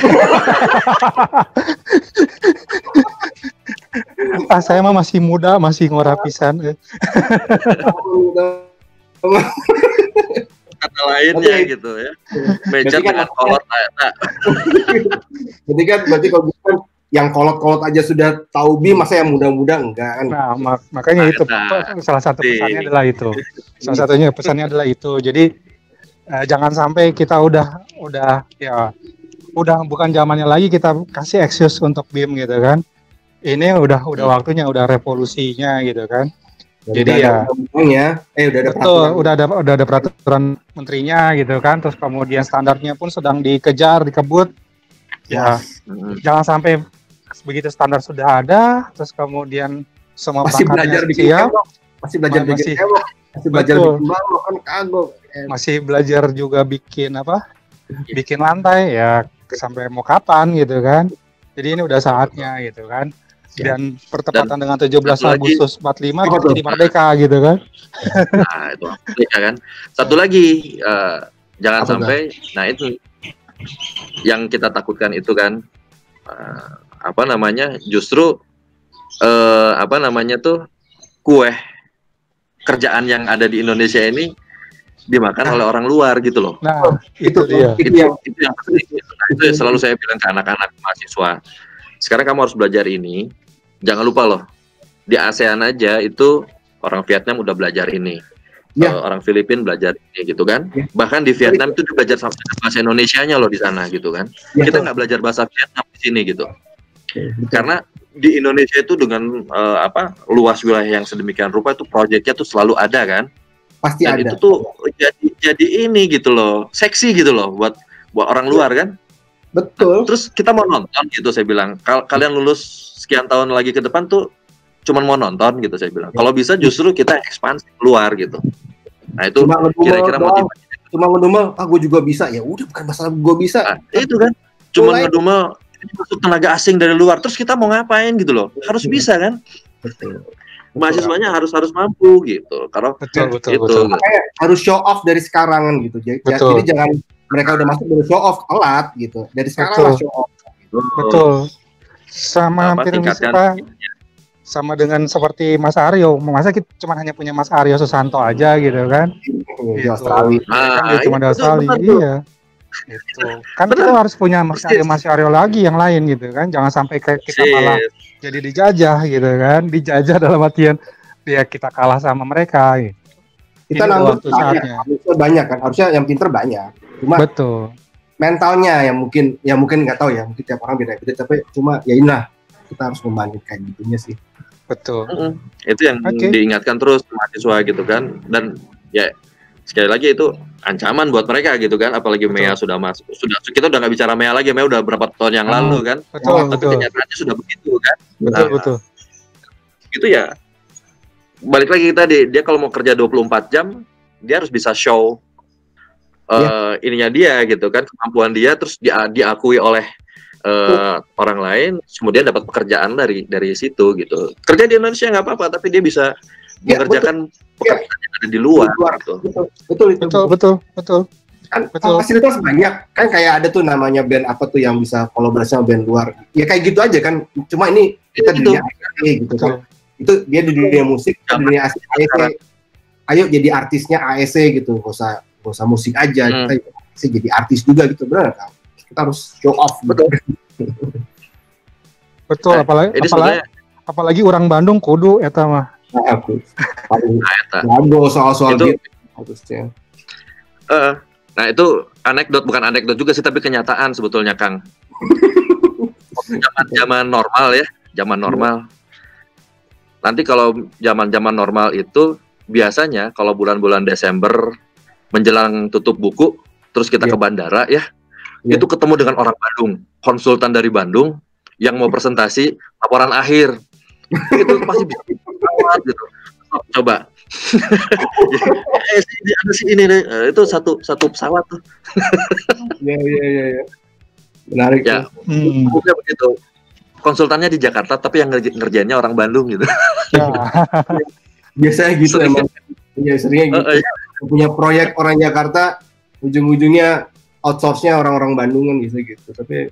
Saya mah masih muda masih ngora pisan. Kata lainnya gitu ya. Meja dengan kolot eta. Jadi kan berarti kalau bukan yang kolot-kolot aja sudah tahu BIM masa yang muda-muda enggak kan? Nah, makanya itu salah satu pesannya adalah itu. Salah satunya pesannya adalah itu. Jadi jangan sampai kita udah bukan zamannya lagi kita kasih excuse untuk BIM gitu kan. Ini udah waktunya, udah revolusinya gitu kan. Jadi udah ada peraturan menterinya gitu kan. Terus kemudian standarnya pun sedang dikejar, dikebut. Ya, jangan sampai begitu standar sudah ada, terus kemudian semua masih belajar bikin heboh, masih belajar bikin kan kagok. Masih belajar juga bikin lantai ya sampai mau kapan gitu kan. Jadi ini udah saatnya gitu kan. Dan pertepatan dengan 17 Agustus 45 kita jadi merdeka gitu kan. Nah, itu merdeka kan. Satu lagi jangan sampai itu yang kita takutkan itu kan justru kue kerjaan yang ada di Indonesia ini dimakan oleh orang luar gitu loh. Nah, itu dia. Itu yang penting. Nah, itu selalu saya bilang ke anak-anak mahasiswa. Sekarang kamu harus belajar ini. Jangan lupa loh, di ASEAN aja itu orang Vietnam udah belajar ini. orang Filipina belajar ini gitu kan. Bahkan di Vietnam itu belajar sampai bahasa Indonesianya loh di sana gitu kan. Kita nggak belajar bahasa Vietnam di sini gitu. Karena di Indonesia itu dengan luas wilayah yang sedemikian rupa itu proyeknya tuh selalu ada kan. Pasti dan ada. Itu tuh jadi ini gitu loh, seksi gitu loh buat orang luar kan. Betul. Terus kita mau nonton gitu saya bilang. Kalian lulus sekian tahun lagi ke depan tuh cuman mau nonton gitu saya bilang. Kalau bisa justru kita ekspansi keluar gitu. Nah itu kira-kira motivasi. Cuma ngedumel, gue juga bisa. Ya udah, bukan masalah gue bisa. Nah, itu kan cuma ngedumel masuk tenaga asing dari luar. Terus kita mau ngapain gitu loh? Harus bisa kan? Betul. Mahasiswanya harus mampu gitu. Karena betul. Makanya harus show off dari sekarang kan gitu. Jadi jangan mereka udah masuk baru show off telat gitu. Dari sekarang lah show off. Betul. Sama hampir sama dengan seperti Mas Aryo. Masa kita cuma hanya punya Mas Aryo Susanto aja gitu kan? Di Australia. Dia cuma di Australia. Iya. Gitu. Kan kita harus punya Mas Aryo lagi yang lain gitu kan. Jangan sampai kita malah jadi dijajah gitu kan. Dijajah dalam artian ya kita kalah sama mereka gitu. Kita nanggung banyak kan. Harusnya yang pinter banyak. Cuma betul. Mentalnya yang mungkin nggak tahu ya. Mungkin tiap orang beda-beda. Tapi cuma ya inilah kita harus membangun kayak gitunya sih. Betul. Itu yang diingatkan terus mahasiswa gitu kan. Dan ya sekali lagi itu ancaman buat mereka gitu kan. Apalagi Mea sudah masuk. Kita udah nggak bicara Mea lagi. Mea udah berapa tahun yang lalu kan. Tapi kenyataannya sudah begitu kan. Betul. Gitu ya. Balik lagi dia kalau mau kerja 24 jam, dia harus bisa show ininya dia gitu kan. Kemampuan dia terus diakui oleh orang lain, kemudian dapat pekerjaan dari situ gitu. Kerja di Indonesia nggak apa-apa, tapi dia bisa mengerjakan pekerjaan yang ada di luar. Gitu. Betul. Kan fasilitas banyak, kan kayak ada tuh namanya band apa tuh yang bisa kolaborasi sama band luar. Ya kayak gitu aja kan. Cuma ini kita di dunia gitu kan. Itu dia di dunia musik, di dunia AEC. Ayo jadi artisnya AEC gitu, gak usah musik aja, kita bisa jadi artis juga gitu, benar kan? Kita harus show off. Betul, apalagi orang Bandung kudu eta mah. Aku jago soal gitu harusnya. Nah itu bukan anekdot juga sih, tapi kenyataan sebetulnya Kang. Zaman normal ya, zaman normal. Nanti kalau zaman normal itu biasanya kalau bulan-bulan Desember menjelang tutup buku, terus kita ke bandara ya. Itu ketemu dengan orang Bandung, konsultan dari Bandung yang mau presentasi laporan akhir. Itu pasti bisa lewat gitu. Coba. Ada sih ini nih. Itu satu pesawat tuh. Iya. Menarik ya. Begitu. Konsultannya di Jakarta tapi yang ngerjainnya orang Bandung gitu. Biasanya gitu emang. Iya, seringnya gitu. Punya proyek orang Jakarta, ujung-ujungnya outsource-nya orang-orang Bandungan gitu. Tapi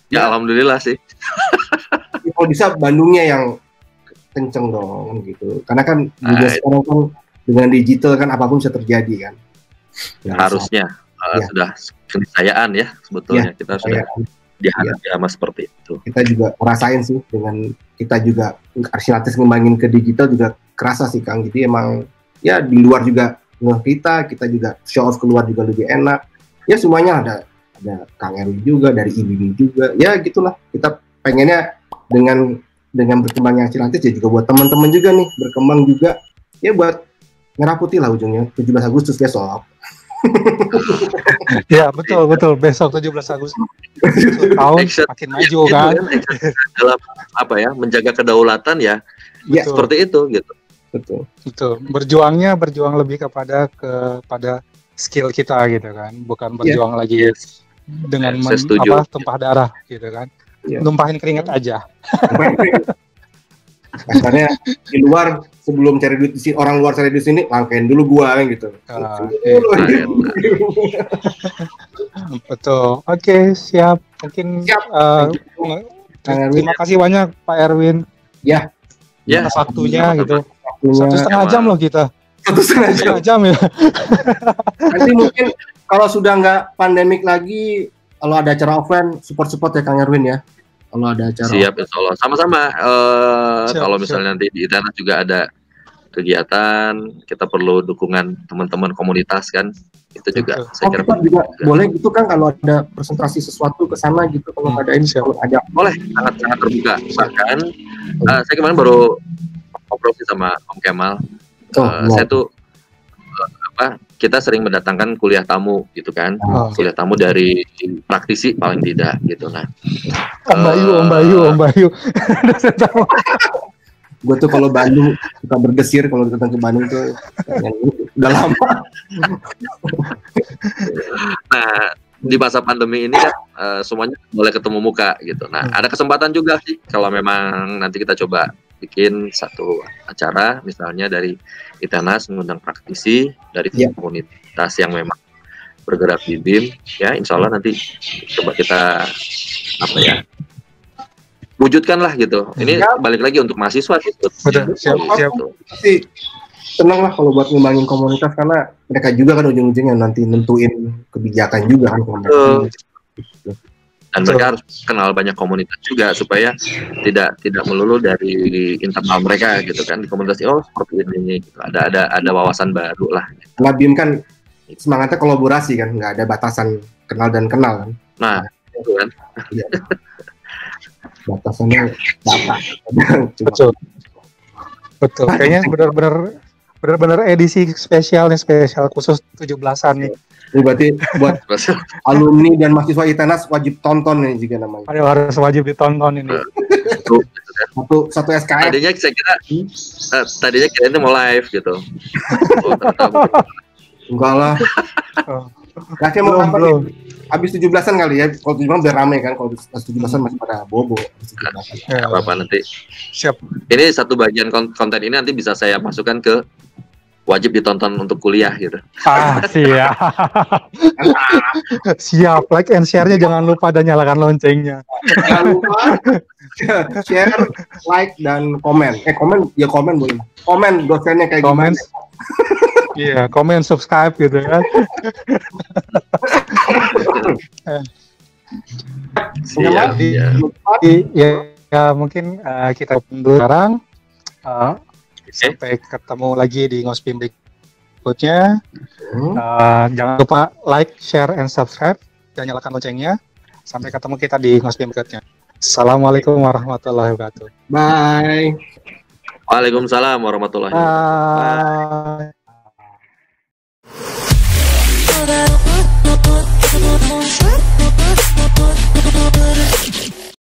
ya alhamdulillah sih. Kalau bisa Bandungnya yang kenceng dong gitu. Karena kan juga sekarang kan dengan digital kan apapun bisa terjadi kan. Harusnya sudah keniscayaan ya sebetulnya kita sudah dihadapi sama seperti itu. Kita juga ngerasain sih dengan kita juga Arsilates ngembangin ke digital juga kerasa sih Kang. Jadi emang ya di luar juga kita juga show off keluar juga lebih enak. Ya semuanya ada Kang Erwin juga, dari IBB juga. Ya gitulah. Kita pengennya dengan berkembangnya Arsilates ya juga buat teman-teman juga nih berkembang juga. Ya buat merah putih lah ujungnya 17 Agustus besok. Ya betul besok 17 Agustus tahun makin maju kan dalam menjaga kedaulatan ya seperti itu gitu. Betul. Berjuang lebih kepada skill kita gitu kan, bukan berjuang lagi dengan tumpah darah gitu kan. Numpahin keringat aja. Kasarnya di luar sebelum cari duit di sini, orang luar cari duit di sini, langkain dulu gua kan gitu. Betul. Oke, siap. Mungkin terima kasih banyak Pak Erwin. Ya. Atas waktunya gitu. 1,5 jam loh kita. 1,5 jam ya. Nanti mungkin kalau sudah nggak pandemik lagi, kalau ada acara offline support ya Kang Erwin ya. Kalau ada acara siap insya Allah sama-sama. Kalau misalnya nanti di Itanas juga ada kegiatan, kita perlu dukungan teman-teman komunitas kan, itu juga saya kira kita juga boleh gitu kan kalau ada presentasi sesuatu ke sana gitu, kalau ngadain kalau ada boleh, sangat terbuka. Bahkan saya kemarin baru ngobrol sih sama Om Kemal. Saya tuh kita sering mendatangkan kuliah tamu gitu kan, kuliah tamu dari praktisi paling tidak gitu. Nah, Om Bayu. Gue tuh kalau Bandung suka bergesir kalau datang ke Bandung tuh udah lama. Nah, di masa pandemi ini kan semuanya boleh ketemu muka gitu. Nah, ada kesempatan juga sih kalau memang nanti kita coba bikin satu acara, misalnya dari ITENAS mengundang praktisi dari komunitas yang memang bergerak di BIM, ya insya Allah nanti coba kita wujudkan lah gitu. Ini balik lagi untuk mahasiswa gitu. Betul, siap. Pasti senang lah kalau buat ngembangin komunitas, karena mereka juga kan ujung-ujungnya nanti nentuin kebijakan juga kan komunitas. Dan mereka harus kenal banyak komunitas juga supaya tidak melulu dari internal mereka gitu kan, di komunitas seperti ini gitu. Ada wawasan baru lah. Karena BIM kan semangatnya kolaborasi kan, nggak ada batasan kenal dan kenal kan. Nah, itu kan. Iya. Batasannya data. Betul. Kayaknya benar-benar edisi spesial khusus 17-an nih. Ini berarti buat alumni dan mahasiswa ITENAS wajib tonton nih juga namanya. Harus wajib ditonton ini. Satu SKS. Tadinya kira-kira mau live gitu. Enggak lah. Kasih mau apa nih? Habis 17-an kali ya. Kalau 17-an biar rame kan. Kalau 17-an masih pada bobo. Apa-apa nanti. Siap. Ini satu bagian konten ini nanti bisa saya masukkan ke wajib ditonton untuk kuliah gitu. Siap. Siap. Like and share-nya jangan lupa dan nyalakan loncengnya. Jangan lupa share, like dan komen. Komen boleh. Komen dosennya kayak gimana? Iya, komen, subscribe gitu kan. Siap. Ya mungkin kita dulu sekarang. Sampai ketemu lagi di Ngospim berikutnya. Jangan lupa like, share, and subscribe dan nyalakan loncengnya. Sampai ketemu kita di Ngospim berikutnya. Assalamualaikum warahmatullahi wabarakatuh. Bye. Waalaikumsalam warahmatullahi wabarakatuh. Bye.